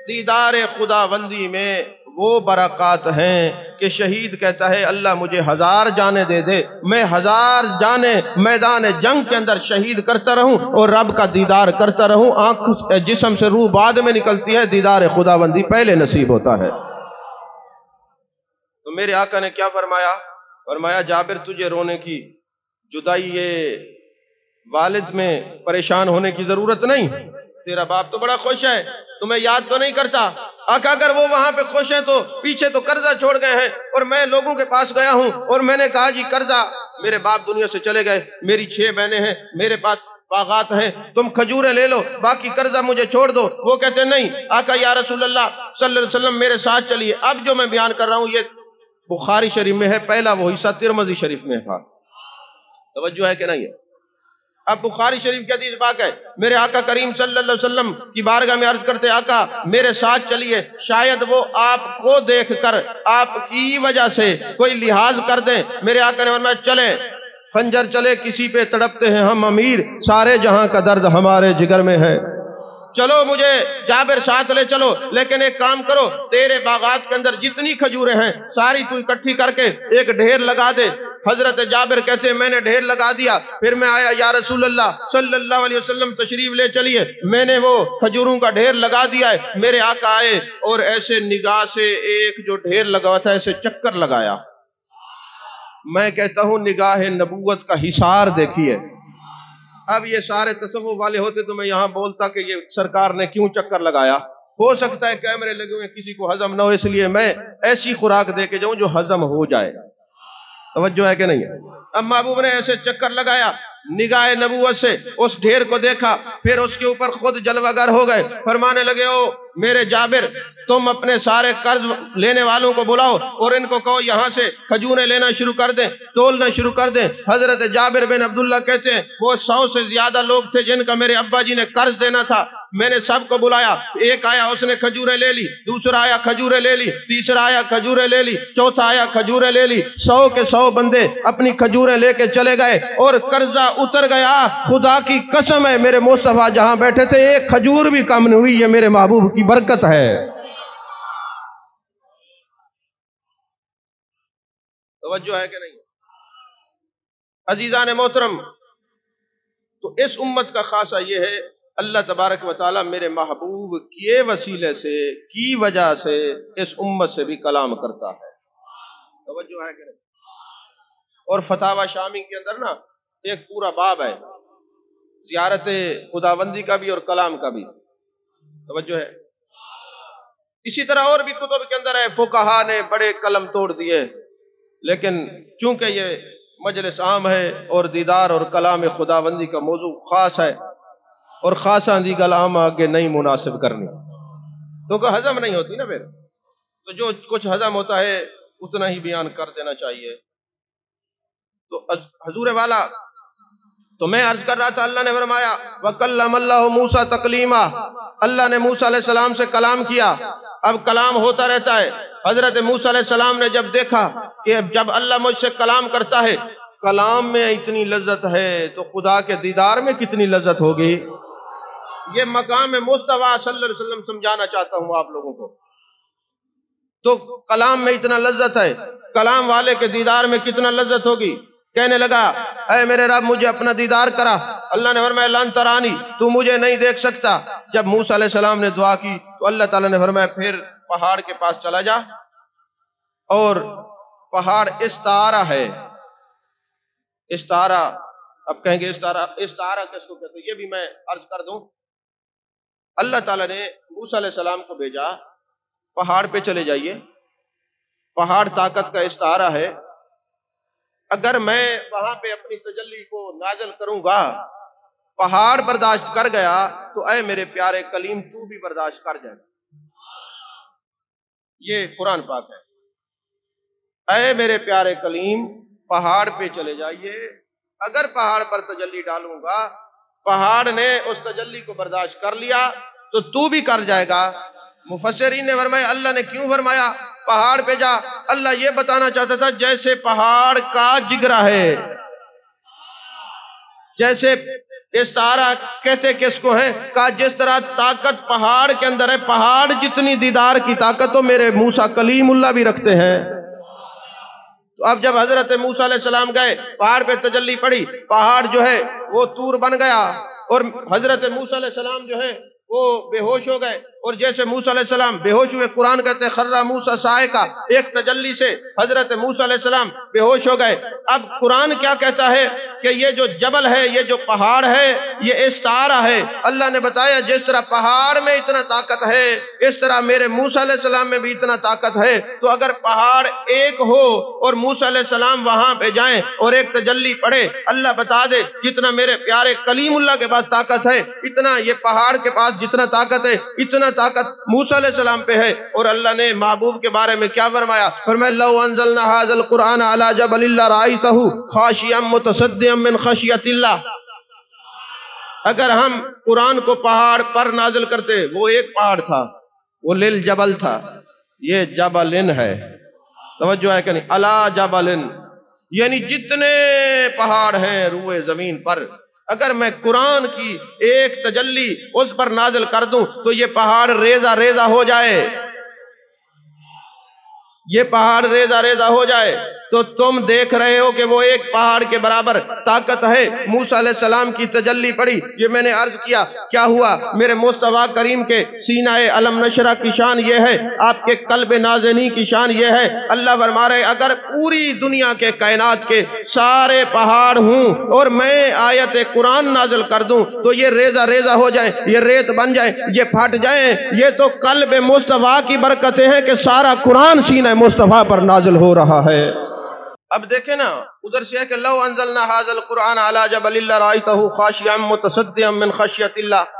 دیدار خداوندی میں وہ برکات ہیں کہ شہید کہتا ہے اللہ مجھے 1000 جانیں دے دے، میں 1000 جانیں میدان جنگ کے اندر شہید کرتا رہوں اور رب کا دیدار کرتا رہوں، آنکھ جسم سے روح بعد میں نکلتی ہے، دیدار خداوندی پہلے نصیب ہوتا ہے۔ تو میرے آقا نے کیا فرمایا؟ فرمایا جابر تجھے رونے کی، جدائی یہ والد میں پریشان ہونے کی ضرورت نہیں، تیرا باپ تو بڑا خوش ہے، تمہیں یاد تو نہیں کرتا۔ آقا اگر وہ وہاں پہ خوش ہیں تو پیچھے تو قرضہ چھوڑ گئے ہیں، اور میں لوگوں کے پاس گیا ہوں اور میں نے کہا جی قرضہ، میرے باپ دنیا سے چلے گئے، میری 6 بہنیں ہیں، میرے پاس باغات ہیں، تم کھجوریں لے لو، باقی قرضہ مجھے چھوڑ دو۔ وہ کہتے ہیں نہیں آقا یا رسول اللہ صلی اللہ علیہ وسلم میرے ساتھ چلیے۔ اب جو میں بیان کر رہا ہوں یہ بخاری شریف میں ہے، پہلا وہ حصہ ترمذی شریف میں تھا، توجہ ہے کہ نہیں ہے؟ اب بخاری شریف کی حدیث پاک ہے، میرے آقا کریم صلی اللہ علیہ وسلم کی بارگاہ میں عرض کرتے آقا میرے ساتھ چلیے، شاید وہ آپ کو دیکھ کر آپ کی وجہ سے کوئی لحاظ کر دیں۔ میرے آقا نے فرمایا چلیں، خنجر چلے کسی پہ تڑپتے ہیں ہم امیر، سارے جہاں کا درد ہمارے جگر میں ہے، چلو مجھے جابر ساتھ لے چلو، لیکن ایک کام کرو تیرے باغات کے اندر جتنی کھجوریں ہیں ساری تو اکٹھی کر کے ایک ڈھیر لگا دے۔ حضرت جابر کہتے ہیں میں نے ڈھیر لگا دیا، پھر میں آیا یا رسول اللہ صلی اللہ علیہ وسلم تشریف لے چلیے، میں نے وہ کھجوروں کا ڈھیر لگا دیا ہے۔ میرے آقا آئے اور ایسے نگاہ سے ایک جو ڈھیر لگا ہوا تھا ایسے چکر لگایا، میں کہتا ہوں نگاہ نبوت کا حصار دیکھیے۔ اب یہ سارے تصوف والے ہوتے تو میں یہاں بولتا کہ یہ سرکار نے کیوں چکر لگایا، ہو سکتا ہے کیمرے لگے ہوئے کسی کو ہضم نہ ہو، اس لیے میں ایسی خوراک دے کے جاؤں جو ہضم ہو جائے، توجہ ہے کہ نہیں ہے؟ اب محبوب نے ایسے چکر لگایا، نگاہ نبوت سے اس ڈھیر کو دیکھا، پھر اس کے اوپر خود جلوہ گر ہو گئے، فرمانے لگے او میرے جابر تم اپنے سارے قرض لینے والوں کو بلاؤ اور ان کو کہو یہاں سے کھجوریں لینا شروع کر دیں، تولنا شروع کر دیں۔ حضرت جابر بن عبداللہ کہتے ہیں وہ 100 سے زیادہ لوگ تھے جن کا میرے ابا جی نے قرض دینا تھا، میں نے سب کو بلایا، ایک آیا اس نے کھجوریں لے لی، دوسرا آیا کھجوریں لے لی، تیسرا آیا کھجوریں لے لی، چوتھا آیا کھجوریں لے لی، 100 کے 100 بندے اپنی کھجوریں لے کے چلے گئے اور قرضہ اتر گیا۔ خدا کی قسم ہے میرے مصطفیٰ جہاں بیٹھے تھے ایک کھجور بھی کم نہیں ہوئی، یہ میرے محبوب کی برکت ہے، توجہ ہے کہ نہیں؟ عزیزان محترم، تو اس امت کا خاصہ یہ ہے اللہ تبارک و تعالیٰ میرے محبوب کے وسیلے سے کی وجہ سے اس امت سے بھی کلام کرتا ہے، توجہ ہے کہ نہیں؟ اور فتاوی شامی کے اندر نا ایک پورا باب ہے زیارت خداوندی کا بھی اور کلام کا بھی، توجہ ہے؟ اسی طرح اور بھی کتب کے اندر ہے، فقہا نے بڑے قلم توڑ دیے، لیکن چونکہ یہ مجلس عام ہے اور دیدار اور کلام خداوندی کا موضوع خاص ہے اور خاصاں دی کلام آگے نہیں مناسب کرنی تو کہ ہضم نہیں ہوتی نا، پھر تو جو کچھ ہضم ہوتا ہے اتنا ہی بیان کر دینا چاہیے۔ تو حضور والا تو میں عرض کر رہا تھا، اللہ نے فرمایا وَكَلَّمَ اللَّهُ مُوسَىٰ تَكْلِيمًا، اللہ نے موسیٰ علیہ السلام سے کلام کیا، اب کلام ہوتا رہتا ہے۔ حضرت موسیٰ علیہ السلام نے جب دیکھا کہ جب اللہ مجھ سے کلام کرتا ہے، کلام میں اتنی لذت ہے تو خدا کے دیدار میں کتنی لذت ہوگی، یہ مقام مصطفیٰ صلی اللہ علیہ وسلم سمجھانا چاہتا ہوں آپ لوگوں کو۔ تو کلام میں اتنا لذت ہے، کلام والے کے دیدار میں کتنا لذت ہوگی۔ کہنے لگا اے میرے رب مجھے اپنا دیدار کرا، اللہ نے فرمایا لن ترانی، تو مجھے نہیں دیکھ سکتا۔ جب موسیٰ علیہ السلام نے دعا کی تو اللہ تعالیٰ نے فرمایا پھر پہاڑ کے پاس چلا جا، اور پہاڑ استعارہ ہے، استعارہ اب کہیں گے استعارہ کس کو کہتے ہیں، یہ بھی میں عرض کر دوں۔ اللہ تعالیٰ نے موسیٰ علیہ السلام کو بھیجا پہاڑ پہ چلے جائیے، پہاڑ طاقت کا استعارہ ہے، اگر میں وہاں پہ اپنی تجلی کو نازل کروں گا، پہاڑ برداشت کر گیا تو اے میرے پیارے کلیم تو بھی برداشت کر جائے، یہ قرآن پاک ہے۔ اے میرے پیارے کلیم پہاڑ پہ چلے جائیے، اگر پہاڑ پر تجلی ڈالوں گا پہاڑ نے اس تجلی کو برداشت کر لیا تو تو بھی کر جائے گا۔ مفسرین نے فرمایا اللہ نے کیوں فرمایا پہاڑ پہ جا؟ اللہ یہ بتانا چاہتا تھا جیسے پہاڑ کا جگرا ہے، جیسے استعارہ کہتے کس کو ہے؟ کہا جس طرح طاقت پہاڑ کے اندر ہے، پہاڑ جتنی دیدار کی طاقت تو میرے موسیٰ کلیم اللہ بھی رکھتے ہیں۔ تو اب جب حضرت موسیٰ علیہ السلام گئے، پہاڑ پہ تجلی پڑی، پہاڑ جو ہے وہ طور بن گیا، اور حضرت موسیٰ علیہ السلام جو ہے وہ بے ہوش ہو گئے، اور جیسے موسیٰ علیہ السلام بے ہوش ہوئے، قرآن کہتے ہیں خرّ موسیٰ صاعقہ، ایک تجلی سے حضرت موسیٰ علیہ السلام بے ہوش ہو گئے۔ اب قرآن کیا کہتا ہے کہ یہ جو جبل ہے، یہ جو پہاڑ ہے، یہ استعارہ ہے۔ اللہ نے بتایا جس طرح پہاڑ میں اتنا طاقت ہے اس طرح میرے موسیٰ علیہ السلام میں بھی اتنا طاقت ہے۔ تو اگر پہاڑ ایک ہو اور موسیٰ علیہ السلام وہاں پہ جائیں اور ایک تجلی پڑے، اللہ بتا دے جتنا میرے پیارے کلیم اللہ کے پاس طاقت ہے اتنا یہ پہاڑ کے پاس جتنا طاقت ہے اتنا طاقت موسیٰ علیہ السلام پہ ہے۔ اور اللہ نے محبوب کے بارے میں کیا فرمایا؟ فرمایا لو انزلنا هذا القرآن على جبل لرأيته خاشعا متصدعا من خشیت اللہ، اگر ہم قرآن کو پہاڑ پر نازل کرتے، وہ ایک پہاڑ تھا، وہ لیل جبل تھا، یہ جبلن ہے، توجہ ہے کہ نہیں؟ علا جبلن، یعنی جتنے پہاڑ ہیں روئے زمین پر، اگر میں قرآن کی ایک تجلی اس پر نازل کر دوں تو یہ پہاڑ ریزہ ریزہ ہو جائے، یہ پہاڑ ریزہ ریزہ ہو جائے۔ تو تم دیکھ رہے ہو کہ وہ ایک پہاڑ کے برابر طاقت ہے۔ موسیٰ علیہ السلام کی تجلی پڑی، یہ میں نے عرض کیا کیا ہوا؟ میرے مصطفیٰ کریم کے سینہ علم نشرہ کی شان یہ ہے، آپ کے قلب نازنی کی شان یہ ہے۔ اللہ فرما رہے اگر پوری دنیا کے کائنات کے سارے پہاڑ ہوں اور میں آیت قرآن نازل کر دوں تو یہ ریزہ ریزہ ہو جائیں، یہ ریت بن جائیں، یہ پھٹ جائیں۔ یہ تو قلب مصطفیٰ کی برکتیں ہیں کہ سارا قرآن سینہ مصطفیٰ پر نازل ہو رہا ہے۔ اب دیکھیں نا، ادھر سے ہے کہ لو انزلنا هذا القرآن على جبل لرأيته خاشعا متصدعا من خشیت اللہ،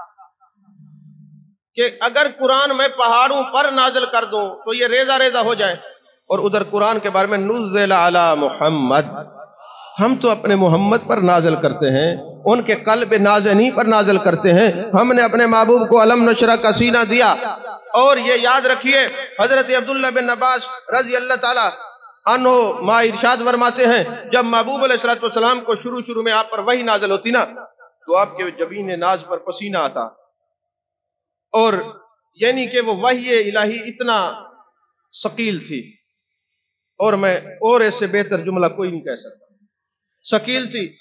کہ اگر قرآن میں پہاڑوں پر نازل کر دوں تو یہ ریزہ ریزہ ہو جائے۔ اور ادھر قرآن کے بارے میں نزل علی محمد، ہم تو اپنے محمد پر نازل کرتے ہیں، ان کے قلب نازنی پر نازل کرتے ہیں۔ ہم نے اپنے محبوب کو علم نشرہ کا سینہ دیا۔ اور یہ یاد رکھیے حضرت عبداللہ بن عباس رضی اللہ تعالی عنہ ما ارشاد فرماتے ہیں جب محبوب علیہ السلام کو شروع میں آپ پر وحی نازل ہوتی نا تو آپ کے جبین ناز پر پسینہ آتا، اور یعنی کہ وہ وحی الہی اتنا ثقیل تھی، اور میں اور اس سے بہتر جملہ کوئی نہیں کہہ سکتا، ثقیل تھی۔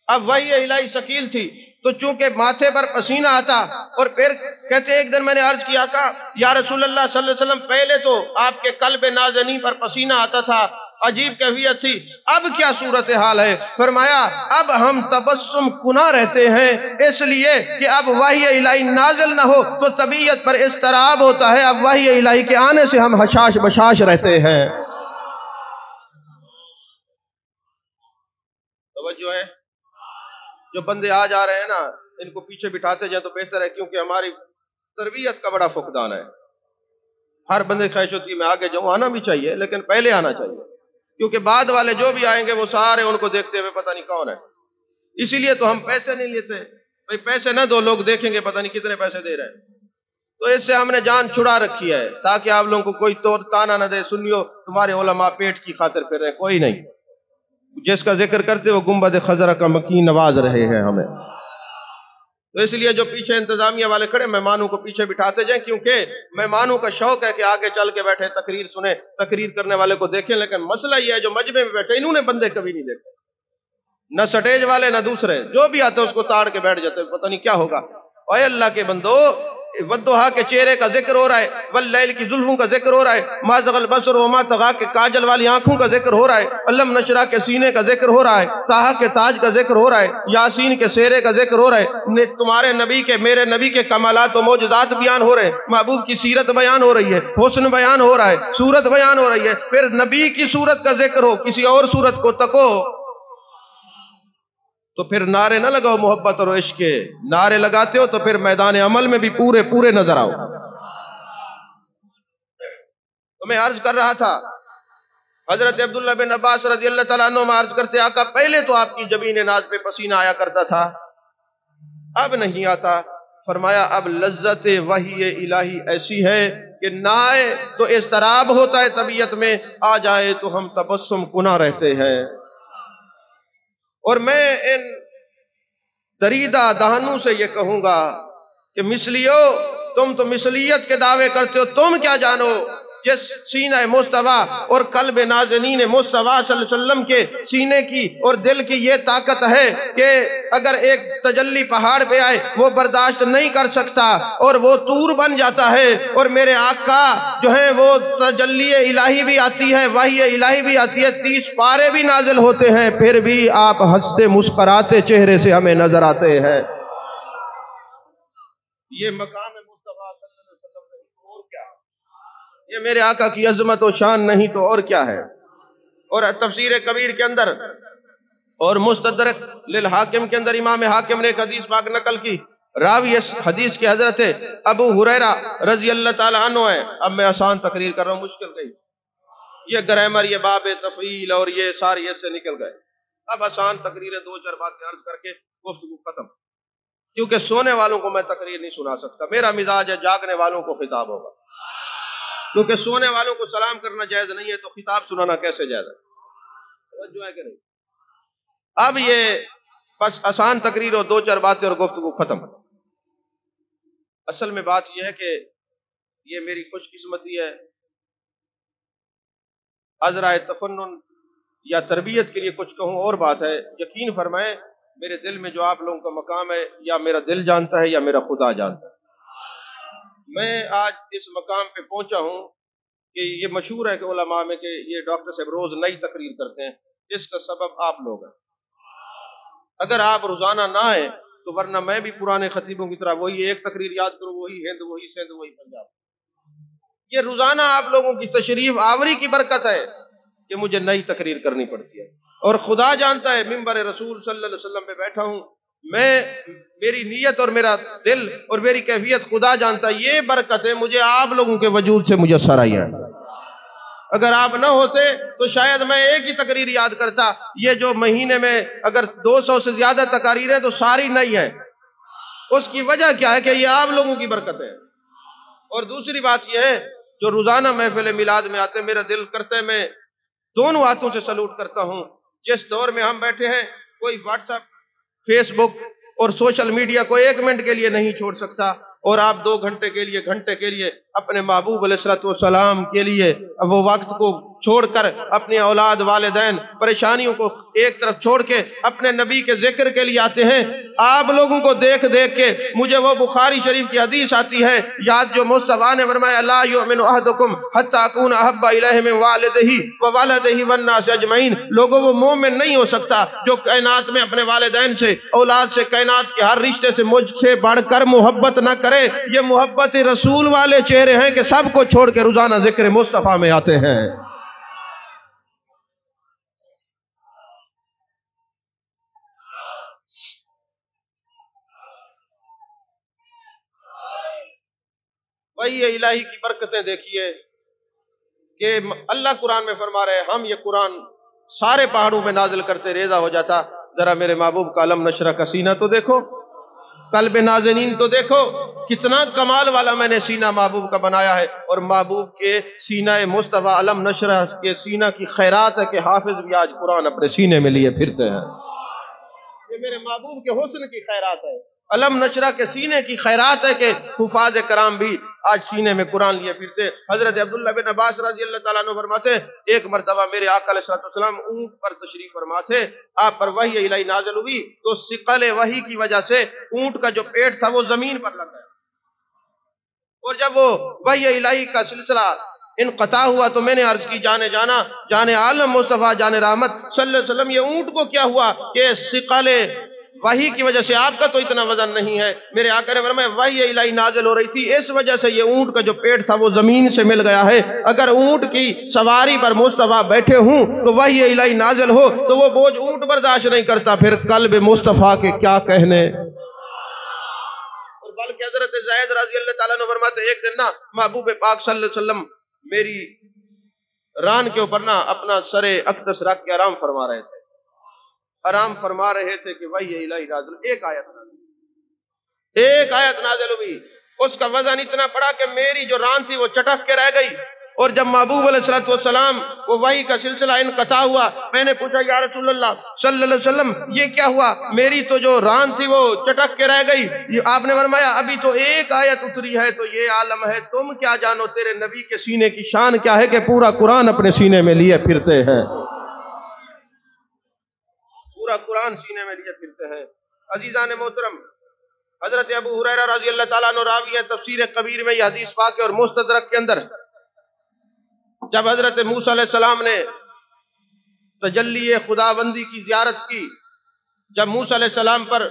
اب وحی الہی ثقیل تھی تو چونکہ ماتھے پر پسینہ آتا، اور پھر کہتے ایک دن میں نے عرض کیا کہ یا رسول اللہ صلی اللہ علیہ وسلم پہلے تو آپ کے قلب نازنی پر پسینہ آتا تھا، عجیب کیفیت تھی، اب کیا صورتحال ہے؟ فرمایا اب ہم تبسم کنا رہتے ہیں، اس لیے کہ اب وحی الہی نازل نہ ہو تو طبیعت پر اضطراب ہوتا ہے، اب وحی الہی کے آنے سے ہم حشاش بشاش رہتے ہیں۔ توجہ ہے؟ جو بندے آ جا رہے ہیں نا ان کو پیچھے بٹھاتے جائیں تو بہتر ہے، کیونکہ ہماری تربیت کا بڑا فقدان ہے۔ ہر بندے کی خواہش ہوتی ہے میں آگے جاؤں، آنا بھی چاہیے لیکن پہلے آنا چاہیے، کیونکہ بعد والے جو بھی آئیں گے وہ سارے ان کو دیکھتے ہوئے پتہ نہیں کون ہے۔ اسی لیے تو ہم پیسے نہیں لیتے، بھئی پیسے نہ دو، لوگ دیکھیں گے پتہ نہیں کتنے پیسے دے رہے ہیں۔ تو اس سے ہم نے جان چھڑا رکھی ہے تاکہ آپ لوگوں کو کوئی تانا نہ دے، سنیو تمہارے علماء پیٹ کی خاطر پھر رہے، کوئی نہیں، جس کا ذکر کرتے وہ گنبد خضرا کا مکین نواز رہے ہیں ہمیں۔ تو اس لیے جو پیچھے انتظامیہ والے کھڑے مہمانوں کو پیچھے بٹھاتے جائیں، کیونکہ مہمانوں کا شوق ہے کہ آگے چل کے بیٹھے تقریر سنیں، تقریر کرنے والے کو دیکھیں، لیکن مسئلہ یہ ہے جو مجمع میں بیٹھے انہوں نے بندے کبھی نہیں دیکھے، نہ سٹیج والے نہ دوسرے، جو بھی آتے اس کو تاڑ کے بیٹھ جاتے، پتہ نہیں کیا ہوگا۔ اے اللہ کے بندو، والضحیٰ کے چہرے کا ذکر ہو رہا ہے، واللیل کی زلفوں کا ذکر ہو رہا ہے، ما زغ البصر وما طغیٰ کے کاجل والی آنکھوں کا ذکر ہو رہا ہے، علم نشرہ کے سینے کا ذکر ہو رہا ہے، طٰہٰ کے تاج کا ذکر ہو رہا ہے، یاسین کے سیرے کا ذکر ہو رہا ہے، تمہارے نبی کے میرے نبی کے کمالات و معجزات بیان ہو رہے ہیں، محبوب کی سیرت بیان ہو رہی ہے، حسن بیان ہو رہا ہے، صورت بیان ہو رہی ہے، پھر نبی کی صورت کا ذکر ہو، کسی اور صورت کو تکو تو پھر نعرے نہ لگاؤ محبت اور عشق کے، نعرے لگاتے ہو تو پھر میدان عمل میں بھی پورے پورے نظر آؤ۔ تو میں عرض کر رہا تھا حضرت عبداللہ بن عباس رضی اللہ تعالیٰ عنہ عرض کرتے آقا پہلے تو آپ کی جبین ناز پہ پسینہ آیا کرتا تھا، اب نہیں آتا۔ فرمایا اب لذت وحی الہی ایسی ہے کہ نہ آئے تو اضطراب ہوتا ہے طبیعت میں، آ جائے تو ہم تبسم کنا رہتے ہیں۔ اور میں ان دریدہ دہنوں سے یہ کہوں گا کہ مثلیو، تم تو مثلیت کے دعوے کرتے ہو، تم کیا جانو جس سینہ مصطفیٰ اور قلب نازنین مصطفیٰ صلی اللہ علیہ وسلم کے سینے کی اور دل کی یہ طاقت ہے کہ اگر ایک تجلی پہاڑ پہ آئے وہ برداشت نہیں کر سکتا اور وہ طور بن جاتا ہے، اور میرے آقا جو ہے وہ تجلی الہی بھی آتی ہے، وحی الہی بھی آتی ہے، 30 پارے بھی نازل ہوتے ہیں، پھر بھی آپ ہنستے مسکراتے چہرے سے ہمیں نظر آتے ہیں۔ یہ مقام مصطفیٰ صلی اللہ علیہ وسلم نہیں تو اور کیا ہے؟ یہ میرے آقا کی عظمت و شان نہیں تو اور کیا ہے؟ اور تفسیر کبیر کے اندر اور مستدرک للحاکم کے اندر امام حاکم نے ایک حدیث پاک نقل کی، راوی اس حدیث کے حضرت ابو ہریرہ رضی اللہ تعالیٰ عنہ ہے۔ اب میں آسان تقریر کر رہا ہوں، مشکل گئی، یہ گرامر، یہ باب تفعیل اور یہ ساری اس سے نکل گئے۔ اب آسان تقریریں 2-4 باتیں عرض کر کے گفتگو ختم، کیونکہ سونے والوں کو میں تقریر نہیں سنا سکتا، میرا مزاج ہے جاگنے والوں کو خطاب ہوگا، کیونکہ سونے والوں کو سلام کرنا جائز نہیں ہے تو خطاب سنانا کیسے جائز ہے؟ توجہ ہے کہ نہیں؟ اب یہ بس آسان تقریر اور 2-4 باتیں اور گفتگو ختم۔ اصل میں بات یہ ہے کہ یہ میری خوش قسمتی ہے، عذرائے تفنن یا تربیت کے لیے کچھ کہوں اور بات ہے، یقین فرمائیں میرے دل میں جو آپ لوگوں کا مقام ہے یا میرا دل جانتا ہے یا میرا خدا جانتا ہے۔ میں آج اس مقام پہ پہنچا ہوں کہ یہ مشہور ہے کہ علماء میں کہ یہ ڈاکٹر صاحب روز نئی تقریر کرتے ہیں، اس کا سبب آپ لوگ ہیں۔ اگر آپ روزانہ نہ آئیں تو ورنہ میں بھی پرانے خطیبوں کی طرح وہی ایک تقریر یاد کروں، وہی ہند، وہی سندھ، وہی پنجاب۔ یہ روزانہ آپ لوگوں کی تشریف آوری کی برکت ہے کہ مجھے نئی تقریر کرنی پڑتی ہے، اور خدا جانتا ہے ممبر رسول صلی اللہ علیہ وسلم پہ بیٹھا ہوں میں، میری نیت اور میرا دل اور میری کیفیت خدا جانتا ہے، یہ برکت ہے مجھے آپ لوگوں کے وجود سے میسر آئی ہے۔ اگر آپ نہ ہوتے تو شاید میں ایک ہی تقریر یاد کرتا، یہ جو مہینے میں اگر 200 سے زیادہ تقاریر ہیں تو ساری نئی ہیں۔ اس کی وجہ کیا ہے کہ یہ آپ لوگوں کی برکت ہے۔ اور دوسری بات یہ ہے جو روزانہ محفل میلاد میں آتے ہیں، میرا دل کرتا ہے میں دونوں ہاتھوں سے سلوٹ کرتا ہوں۔ جس دور میں ہم بیٹھے ہیں کوئی واٹس ایپ، فیس بک اور سوشل میڈیا کو 1 منٹ کے لیے نہیں چھوڑ سکتا، اور آپ 2 گھنٹے کے لیے اپنے محبوب علیہ السلام کے لیے وہ وقت کو چھوڑ کر اپنی اولاد، والدین، پریشانیوں کو ایک طرف چھوڑ کے اپنے نبی کے ذکر کے لیے آتے ہیں۔ آپ لوگوں کو دیکھ دیکھ کے مجھے وہ بخاری شریف کی حدیث آتی ہے یاد، جو مصطفیٰ نے فرمایا لا یؤمن احدکم حتی اکون احب الیہ من والدہ وولدہ والناس اجمعین، لوگوں وہ مومن نہیں ہو سکتا جو کائنات میں اپنے والدین سے، اولاد سے، کائنات کے ہر رشتے سے مجھ سے بڑھ کر محبت نہ کرے۔ یہ محبت رسول والے چہرے ہیں کہ سب کو چھوڑ کے روزانہ ذکر مصطفیٰ میں آتے ہیں۔ وہی الہی کی برکتیں دیکھیے کہ اللہ قرآن میں فرما رہے ہیں، ہم یہ قرآن سارے پہاڑوں میں نازل کرتے ریزہ ہو جاتا۔ ذرا میرے محبوب کا علم نشرہ کا سینہ تو دیکھو، قلب نازنین تو دیکھو، کتنا کمال والا میں نے سینہ محبوب کا بنایا ہے، اور محبوب کے سینہ مصطفیٰ علم نشرہ کے سینہ کی خیرات ہے کہ حافظ بھی آج قرآن اپنے سینے میں لیے پھرتے ہیں۔ یہ میرے محبوب کے حسن کی خیرات ہے، علم نشرہ کے سینے کی خیرات ہے کہ حفاظ کرام بھی آج سینے میں قرآن لیے پھرتے۔ حضرت عبداللہ بن عباس رضی اللہ تعالیٰ عنہ فرماتے ہیں ایک مرتبہ میرے آقا علیہ السلام اونٹ پر تشریف فرما تھے، آپ پر وحی الہی نازل ہوئی تو ثقل وحی کی وجہ سے اونٹ کا جو پیٹ تھا وہ زمین پر لگ گیا، اور جب وہ وحی الہی کا سلسلہ انقطاع ہوا تو میں نے عرض کی جان عالم مصطفیٰ جان رحمت صلی اللہ علیہ وسلم، یہ اونٹ کو کیا ہوا کہ ثقل وحی کی وجہ سے آپ کا تو اتنا وزن نہیں ہے۔ میرے آقا نے فرمایا وحی الہی نازل ہو رہی تھی، اس وجہ سے یہ اونٹ کا جو پیٹ تھا وہ زمین سے مل گیا ہے۔ اگر اونٹ کی سواری پر مصطفیٰ بیٹھے ہوں تو وحی الہی نازل ہو تو وہ بوجھ اونٹ برداشت نہیں کرتا، پھر قلب مصطفیٰ کے کیا کہنے۔ اور بلکہ حضرت زید رضی اللہ تعالیٰ عنہ فرماتے ایک دن نا محبوب پاک صلی اللہ علیہ وسلم میری ران کے اوپر نا اپنا سر اقدس رکھ کے آرام فرما رہے تھے کہ وحی الہی نازل، ایک آیت نازل، ایک آیت نازل ہوئی، اس کا وزن اتنا پڑا کہ میری جو ران تھی وہ چٹک کے رہ گئی۔ اور جب محبوب علیہ السلام کو وحی کا سلسلہ انقطاع ہوا، میں نے پوچھا یا رسول اللہ صلی اللہ علیہ وسلم یہ کیا ہوا؟ میری تو جو ران تھی وہ چٹک کے رہ گئی۔ آپ نے فرمایا ابھی تو ایک آیت اتری ہے تو یہ عالم ہے، تم کیا جانو تیرے نبی کے سینے کی شان کیا ہے کہ پورا قرآن اپنے سینے میں لیے پھرتے ہیں، پورا قرآن سینے میں لیے پھرتے ہیں۔ عزیزان محترم، حضرت ابو ہریرہ رضی اللہ تعالیٰ عنہ راوی ہے، تفسیر کبیر میں یہ حدیث پاک ہے، اور مستدرک کے اندر جب حضرت موسیٰ علیہ السلام نے تجلی خداوندی کی زیارت کی، جب موسیٰ علیہ السلام پر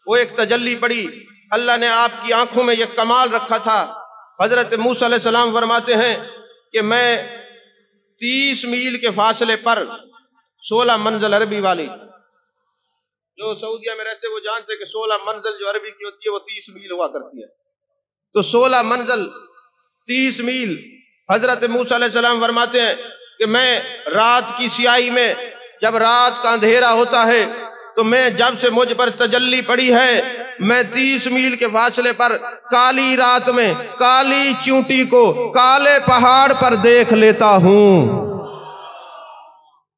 وہ ایک تجلی پڑی، اللہ نے آپ کی آنکھوں میں یہ کمال رکھا تھا۔ حضرت موسیٰ علیہ السلام فرماتے ہیں کہ میں 30 میل کے فاصلے پر 16 منزل عربی والی، جو سعودیہ میں رہتے وہ جانتے ہیں کہ 16 منزل جو عربی کی ہوتی ہے وہ 30 میل ہوا کرتی ہے، تو 16 منزل 30 میل۔ حضرت موسیٰ علیہ السلام فرماتے ہیں کہ میں رات کی سیاہی میں، جب رات کا اندھیرا ہوتا ہے تو میں جب سے مجھ پر تجلی پڑی ہے، میں 30 میل کے فاصلے پر کالی رات میں کالی چونٹی کو کالے پہاڑ پر دیکھ لیتا ہوں۔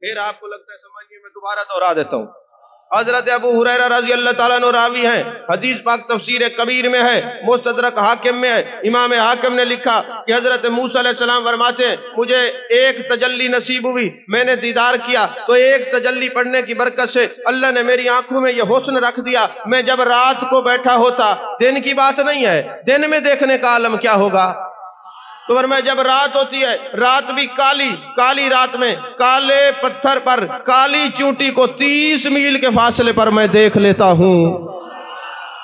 پھر آپ کو لگتا ہے سمجھئے، میں دوبارہ دوہرا دیتا ہوں۔ حضرت ابو ہریرہ رضی اللہ تعالیٰ عنہ راوی ہیں، حدیث پاک تفسیر کبیر میں ہے، مستدرک حاکم میں ہے، امام حاکم نے لکھا کہ حضرت موسیٰ علیہ السلام فرماتے ہیں مجھے ایک تجلی نصیب ہوئی، میں نے دیدار کیا تو ایک تجلی پڑھنے کی برکت سے اللہ نے میری آنکھوں میں یہ حسن رکھ دیا، میں جب رات کو بیٹھا ہوتا، دن کی بات نہیں ہے، دن میں دیکھنے کا عالم کیا ہوگا، تو فرمایا جب رات ہوتی ہے، رات بھی کالی رات میں کالے پتھر پر کالی چونٹی کو 30 میل کے فاصلے پر میں دیکھ لیتا ہوں۔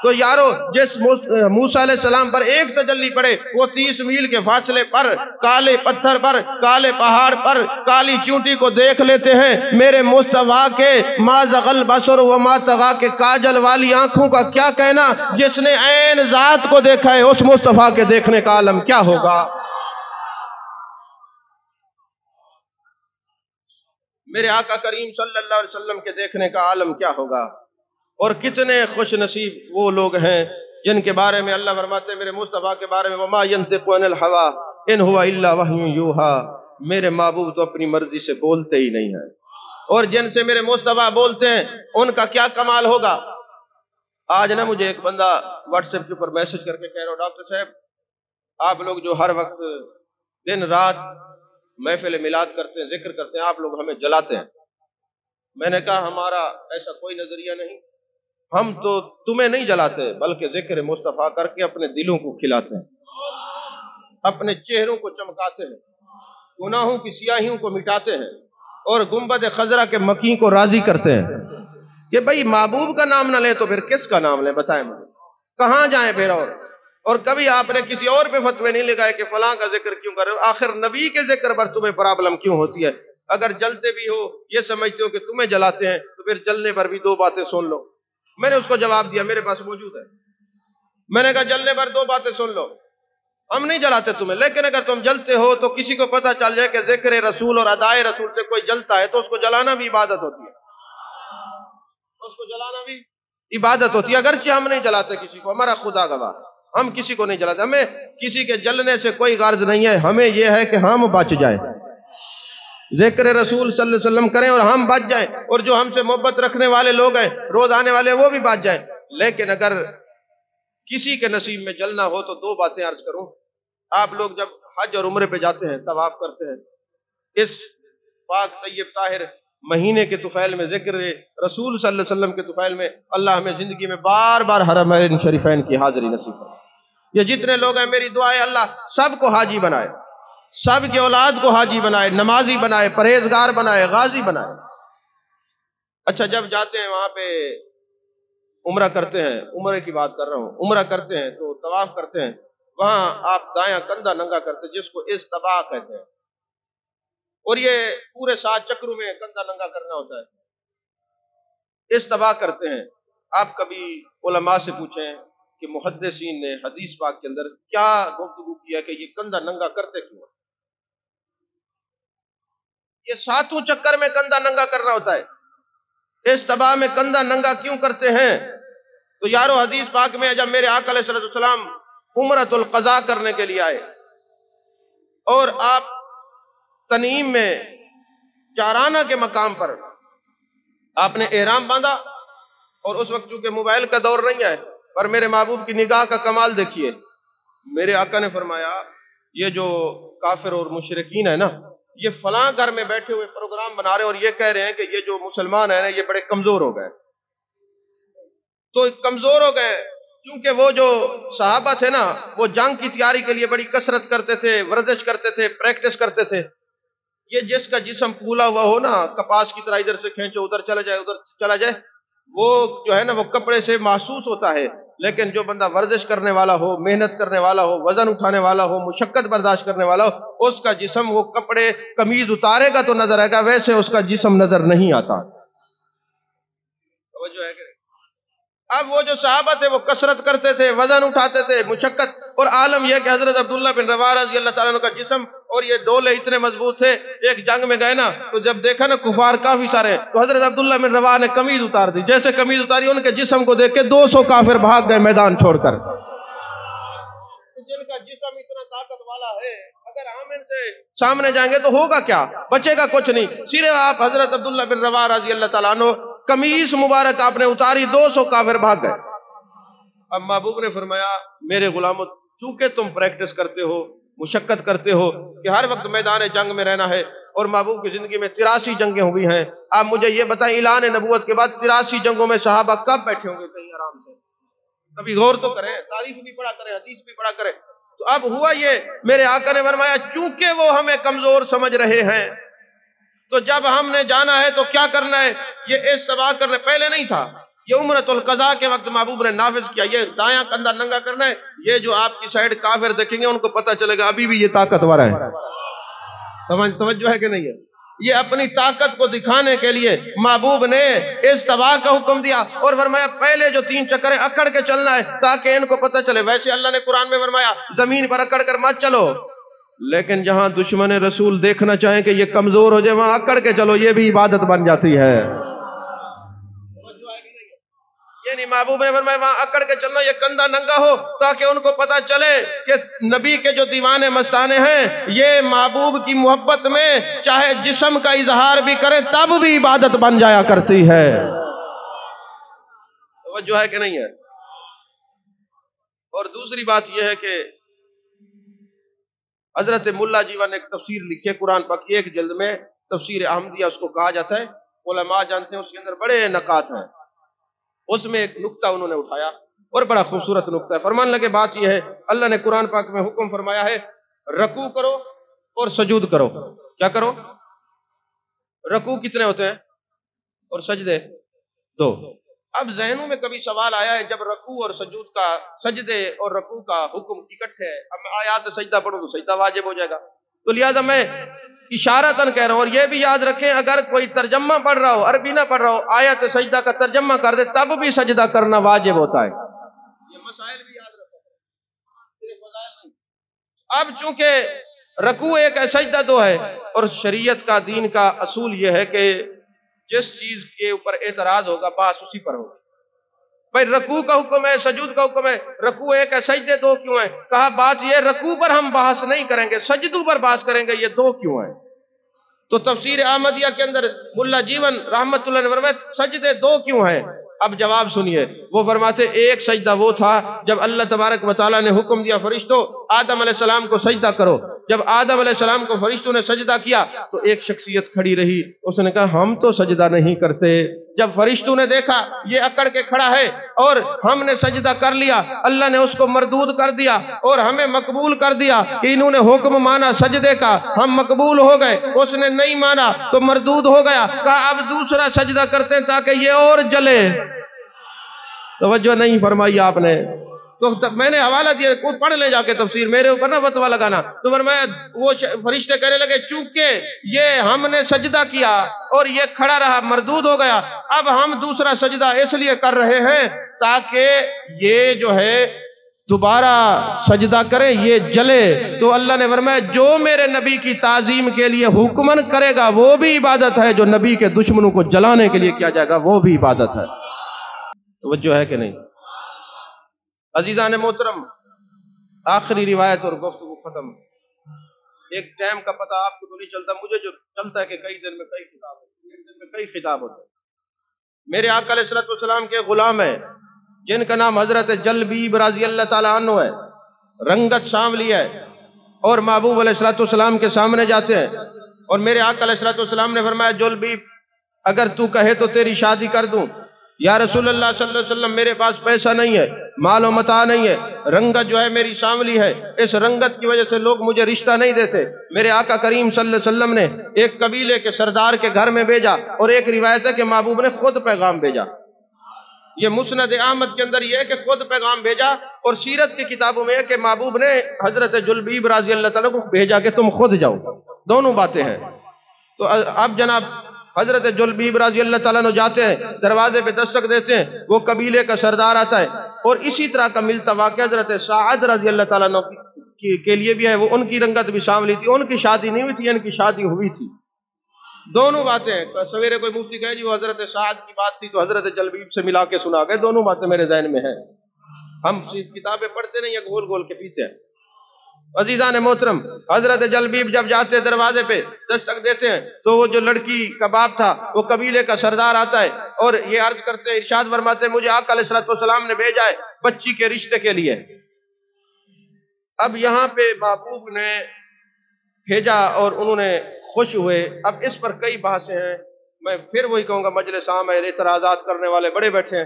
تو یارو جس موسیٰ علیہ السلام پر ایک تجلی پڑے، وہ 30 میل کے فاصلے پر کالے پتھر پر کالے پہاڑ پر کالی چونٹی کو دیکھ لیتے ہیں۔ میرے مصطفیٰ کے ما زغل بصر وما طغیٰ کے کاجل والی آنکھوں کا کیا کہنا، جس نے عین ذات کو دیکھا ہے، اس مصطفیٰ کے دیکھنے کا عالم کیا ہوگا۔ میرے آقا کریم صلی اللہ علیہ وسلم کے دیکھنے کا عالم کیا ہوگا۔ اور کتنے خوش نصیب وہ لوگ ہیں جن کے بارے میں اللہ فرماتے ہیں میرے مصطفیٰ کے بارے میں وَمَا يَنْطِقُ عَنِ الْهَوَىٰ إِنْ هُوَ إِلَّا وَحْيٌ يُوحَىٰ، میرے محبوب تو اپنی مرضی سے بولتے ہی نہیں ہیں، اور جن سے میرے مصطفیٰ بولتے ہیں ان کا کیا کمال ہوگا۔ آج نا مجھے ایک بندہ واٹس ایپ کے اوپر میسج کر کے کہہ رہا ہو ڈاکٹر صاحب آپ لوگ جو ہر وقت دن رات محفل میلاد کرتے ہیں، ذکر کرتے ہیں، آپ لوگ ہمیں جلاتے ہیں۔ میں نے کہا ہمارا ایسا کوئی نظریہ نہیں، ہم تو تمہیں نہیں جلاتے بلکہ ذکر مصطفیٰ کر کے اپنے دلوں کو کھلاتے ہیں، اپنے چہروں کو چمکاتے ہیں، گناہوں کی سیاہیوں کو مٹاتے ہیں، اور گنبد خضرا کے مکی کو راضی کرتے ہیں کہ بھئی محبوب کا نام نہ لیں تو پھر کس کا نام لیں، بتائیں مجھے کہاں جائیں پھر۔ اور کبھی آپ نے کسی اور پہ فتوے نہیں لگائے کہ فلاں کا ذکر کیوں کر رہے ہو، آخر نبی کے ذکر پر تمہیں پرابلم کیوں ہوتی ہے؟ اگر جلتے بھی ہو یہ سمجھتے ہو کہ تمہیں جلاتے ہیں تو پھر جلنے پر بھی 2 باتیں سن لو۔ میں نے اس کو جواب دیا، میرے پاس موجود ہے، میں نے کہا جلنے پر 2 باتیں سن لو، ہم نہیں جلاتے تمہیں، لیکن اگر تم جلتے ہو تو کسی کو پتہ چل جائے کہ ذکر رسول اور ادائے رسول سے کوئی جلتا ہے تو اس کو جلانا بھی عبادت ہوتی ہے، اس کو جلانا بھی عبادت ہوتی ہے، اگرچہ ہم نہیں جلاتے کسی کو، ہمارا خدا گواہ، ہم کسی کو نہیں جلاتے، ہمیں کسی کے جلنے سے کوئی غرض نہیں ہے، ہمیں یہ ہے کہ ہم بچ جائیں، ذکر رسول صلی اللہ علیہ وسلم کریں اور ہم بچ جائیں، اور جو ہم سے محبت رکھنے والے لوگ ہیں روز آنے والے وہ بھی بچ جائیں۔ لیکن اگر کسی کے نصیب میں جلنا ہو تو 2 باتیں عرض کروں۔ آپ لوگ جب حج اور عمرے پہ جاتے ہیں، طواف کرتے ہیں، اس پاک طیب طاہر مہینے کے طفیل میں ذکر رسول صلی اللہ علیہ وسلم کے طفیل میں اللہ ہمیں زندگی میں بار بار حرمین شریفین کی حاضری نصیب کرے۔ یہ جتنے لوگ ہیں میری دعا ہے اللہ سب کو حاجی بنائے، سب کی اولاد کو حاجی بنائے، نمازی بنائے، پرہیزگار بنائے، غازی بنائے۔ اچھا جب جاتے ہیں وہاں پہ عمرہ کرتے ہیں، عمرے کی بات کر رہا ہوں، عمرہ کرتے ہیں تو طواف کرتے ہیں، وہاں آپ دایاں کندھا ننگا کرتے ہیں جس کو استباء کہتے ہیں، اور یہ پورے 7 چکروں میں کندھا ننگا کرنا ہوتا ہے، استباء کرتے ہیں۔ آپ کبھی علماء سے پوچھیں کہ محدثین نے حدیث پاک کے اندر کیا گفتگو کیا کہ یہ کندھا ننگا کرتے کیوں؟ یہ 7 چکر میں کندھا ننگا کرنا ہوتا ہے، استباء میں کندھا ننگا کیوں کرتے ہیں؟ تو یارو حدیث پاک میں جب میرے آقا علیہ السلام عمرۃ القضاء کرنے کے لیے آئے اور آپ تنعیم میں چارانہ کے مقام پر آپ نے احرام باندھا، اور اس وقت چونکہ موبائل کا دور نہیں ہے، پر میرے محبوب کی نگاہ کا کمال دیکھیے. میرے آقا نے فرمایا یہ جو کافر اور مشرکین ہے نا، یہ فلاں گھر میں بیٹھے ہوئے پروگرام بنا رہے ہیں اور یہ کہہ رہے ہیں کہ یہ جو مسلمان ہیں نا یہ بڑے کمزور ہو گئے. تو کمزور ہو گئے کیونکہ وہ جو صحابہ تھے نا وہ جنگ کی تیاری کے لیے بڑی کثرت کرتے تھے، ورزش کرتے تھے، پریکٹس کرتے تھے. یہ جس کا جسم پھولا ہوا ہو نا، کپاس کی طرح ادھر سے کھینچو ادھر چلا جائے ادھر چلا جائے، وہ جو ہے نا وہ کپڑے سے محسوس ہوتا ہے. لیکن جو بندہ ورزش کرنے والا ہو، محنت کرنے والا ہو، وزن اٹھانے والا ہو، مشقت برداشت کرنے والا ہو، اس کا جسم وہ کپڑے قمیض اتارے گا تو نظر آئے گا، ویسے اس کا جسم نظر نہیں آتا. توجہ ہے کہ نہیں؟ اب وہ جو صحابہ تھے وہ کثرت کرتے تھے، وزن اٹھاتے تھے، مشقت، اور عالم یہ کہ حضرت عبداللہ بن رواحہ رضی اللہ تعالیٰ عنہ کا جسم اور یہ ڈولے اتنے مضبوط تھے. ایک جنگ میں گئے نا تو جب دیکھا نا کفار کافی سارے، تو حضرت عبداللہ بن رواحہ نے قمیض اتار دی. جیسے قمیض اتاری ان کے جسم کو دیکھ کے 200 کافر بھاگ گئے میدان چھوڑ کر. جن کا جسم اتنا طاقت والا ہے اگر ہم ان سے سامنے جائیں گے تو ہوگا کیا؟ بچے گا کچھ نہیں. صرف آپ حضرت عبداللہ بن رواحہ رضی اللہ تعالیٰ عنہ قمیص مبارک آپ نے اتاری، 200 کافر بھاگ گئے. اب محبوب نے فرمایا میرے غلاموں، چونکہ تم پریکٹس کرتے ہو، مشقت کرتے ہو کہ ہر وقت میدان جنگ میں رہنا ہے، اور محبوب کی زندگی میں 83 جنگیں ہوئی ہیں، آپ مجھے یہ بتائیں اعلان نبوت کے بعد 83 جنگوں میں صحابہ کب بیٹھے ہوں گے کہیں آرام سے؟ کبھی غور تو کریں، تاریخ بھی پڑھا کریں، حدیث بھی پڑھا کریں. تو اب ہوا یہ، میرے آقا نے فرمایا چونکہ وہ ہمیں کمزور سمجھ رہے ہیں تو جب ہم نے جانا ہے تو کیا کرنا ہے؟ یہ استوا کرنا پہلے نہیں تھا، یہ عمرۃ القضاء کے وقت محبوب نے نافذ کیا. یہ دایاں کندھا ننگا کرنا ہے. یہ جو آپ کی سائیڈ کافر دیکھیں گے ان کو پتہ چلے گا ابھی بھی یہ طاقتور ہے. توجہ ہے کہ نہیں ہے؟ یہ اپنی طاقت کو دکھانے کے لیے محبوب نے استوا کا حکم دیا اور فرمایا پہلے جو 3 چکریں اکڑ کے چلنا ہے تاکہ ان کو پتہ چلے. ویسے اللہ نے قرآن میں فرمایا زمین پر اکڑ کر مت چلو، لیکن جہاں دشمن رسول دیکھنا چاہیں کہ یہ کمزور ہو جائے وہاں اکڑ کے چلو، یہ بھی عبادت بن جاتی ہے. یعنی محبوب نے فرمایا وہاں اکڑ کے چلنا، یہ کندھا ننگا ہو تاکہ ان کو پتا چلے کہ نبی کے جو دیوانے مستانے ہیں یہ محبوب کی محبت میں چاہے جسم کا اظہار بھی کرے تب بھی عبادت بن جایا کرتی ہے. توجہ ہے کہ نہیں ہے؟ اور دوسری بات یہ ہے کہ حضرت ملا جیون نے ایک تفسیر لکھی ہے قرآن پاک کی، ایک جلد میں تفسیر احمدیہ اس کو کہا جاتا ہے. علماء جانتے ہیں اس کے اندر بڑے نکات ہیں. اس میں ایک نکتہ انہوں نے اٹھایا اور بڑا خوبصورت نکتہ ہے. فرمان لگے بات یہ ہے اللہ نے قرآن پاک میں حکم فرمایا ہے رکوع کرو اور سجود کرو. کیا کرو؟ رکوع کتنے ہوتے ہیں اور سجدے 2. اب ذہنوں میں کبھی سوال آیا ہے جب رکوع اور سجود کا، سجدے اور رکوع کا حکم اکٹھے ہے، اب میں آیات سجدہ پڑھوں تو سجدہ واجب ہو جائے گا، تو لہٰذا میں اشارتاً کہہ رہا ہوں. اور یہ بھی یاد رکھیں اگر کوئی ترجمہ پڑھ رہا ہو، عربی نہ پڑھ رہا ہو، آیت سجدہ کا ترجمہ کر دے تب بھی سجدہ کرنا واجب ہوتا ہے. یہ مسائل بھی یاد رکھیں، صرف فضائل نہیں. اب چونکہ رکوع ایک ہے، سجدہ 2 ہے، اور شریعت کا، دین کا اصول یہ ہے کہ جس چیز کے اوپر اعتراض ہوگا بحث اسی پر ہوگا. بھائی رکوع کا حکم ہے، سجود کا حکم ہے، رکوع ایک ہے سجدے 2 کیوں ہیں؟ کہا بات یہ رکوع پر ہم بحث نہیں کریں گے، سجدوں پر بحث کریں گے، یہ 2 کیوں ہیں؟ تو تفسیر احمدیہ کے اندر ملا جیون رحمت اللہ نے فرمایا سجدے 2 کیوں ہیں؟ اب جواب سنیے. وہ فرماتے ایک سجدہ وہ تھا جب اللہ تبارک و تعالیٰ نے حکم دیا فرشتوں آدم علیہ السلام کو سجدہ کرو. جب آدم علیہ السلام کو فرشتوں نے سجدہ کیا تو ایک شخصیت کھڑی رہی، اس نے کہا ہم تو سجدہ نہیں کرتے. جب فرشتوں نے دیکھا یہ اکڑ کے کھڑا ہے اور ہم نے سجدہ کر لیا، اللہ نے اس کو مردود کر دیا اور ہمیں مقبول کر دیا کہ انہوں نے حکم مانا سجدے کا، ہم مقبول ہو گئے، اس نے نہیں مانا تو مردود ہو گیا. کہا اب دوسرا سجدہ کرتے ہیں تاکہ یہ اور جلے. توجہ نہیں فرمائی آپ نے. تو میں نے حوالہ دیا، کوئی پڑھ لے جا کے تفسیر، میرے اوپر نہ فتویٰ لگانا. تو فرمایا وہ فرشتے کہنے لگے چونکہ یہ ہم نے سجدہ کیا اور یہ کھڑا رہا مردود ہو گیا، اب ہم دوسرا سجدہ اس لیے کر رہے ہیں تاکہ یہ جو ہے دوبارہ سجدہ کریں، یہ جلے. تو اللہ نے فرمایا جو میرے نبی کی تعظیم کے لیے حکمن کرے گا وہ بھی عبادت ہے، جو نبی کے دشمنوں کو جلانے کے لیے کیا جائے گا وہ بھی عبادت ہے. توجہ ہے کہ نہیں؟ عزیزان محترم، آخری روایت اور گفتگو ختم۔ ایک ٹائم کا پتہ آپ کو تو نہیں چلتا، مجھے جو چلتا ہے کہ کئی دن میں کئی خطاب ہوتے ہیں، ایک دن میں کئی خطاب ہوتے ہیں۔ میرے آقا علیہ السلام کے غلام ہیں جن کا نام حضرت جلبیب رضی اللہ تعالیٰ عنہ ہے، رنگت سانولی ہے، اور محبوب علیہ السلام کے سامنے جاتے ہیں اور میرے آقا علیہ السلام نے فرمایا جلبیب اگر تو کہے تو تیری شادی کر دوں۔ یا رسول اللہ صلی اللہ علیہ وسلم میرے پاس پیسہ نہیں ہے، مال و متاع نہیں ہے، رنگت جو ہے میری سانولی ہے، اس رنگت کی وجہ سے لوگ مجھے رشتہ نہیں دیتے۔ میرے آقا کریم صلی اللہ علیہ وسلم نے ایک قبیلے کے سردار کے گھر میں بھیجا، اور ایک روایت ہے کہ محبوب نے خود پیغام بھیجا۔ یہ مسند احمد کے اندر یہ ہے کہ خود پیغام بھیجا، اور سیرت کی کتابوں میں ہے کہ محبوب نے حضرت جلبیب رضی اللہ تعالیٰ کو بھیجا کہ تم خود جاؤ۔ دونوں باتیں ہیں۔ تو اب جناب حضرت جلبیب رضی اللہ تعالیٰ عنہ جاتے ہیں، دروازے پہ دستک دیتے ہیں، وہ قبیلے کا سردار آتا ہے، اور اسی طرح کا ملتا واقعہ حضرت سعد رضی اللہ تعالیٰ عنہ کے لیے بھی ہے۔ وہ ان کی رنگت بھی سانولی تھی، ان کی شادی نہیں ہوئی تھی، ان کی شادی ہوئی تھی۔ دونوں باتیں ہیں۔ سویرے کوئی مفتی کہے جی وہ حضرت سعد کی بات تھی تو حضرت جلبیب سے ملا کے سنا گئے، دونوں باتیں میرے ذہن میں ہیں، ہم کتابیں پڑھتے نہیں ہیں، گول گول کے پیتے ہیں۔ عزیزان محترم، حضرت جلبیب جب جاتے دروازے پہ دستک دیتے ہیں تو وہ جو لڑکی کا باپ تھا وہ قبیلے کا سردار آتا ہے اور یہ عرض کرتے ہیں، ارشاد فرماتے ہیں مجھے آقا علیہ السلام نے بھیجا ہے بچی کے رشتے کے لیے۔ اب یہاں پہ محبوب نے بھیجا اور انہوں نے خوش ہوئے۔ اب اس پر کئی بحثیں ہیں، میں پھر وہی کہوں گا مجلس عام ہے، اعتراضات کرنے والے بڑے بیٹھے ہیں،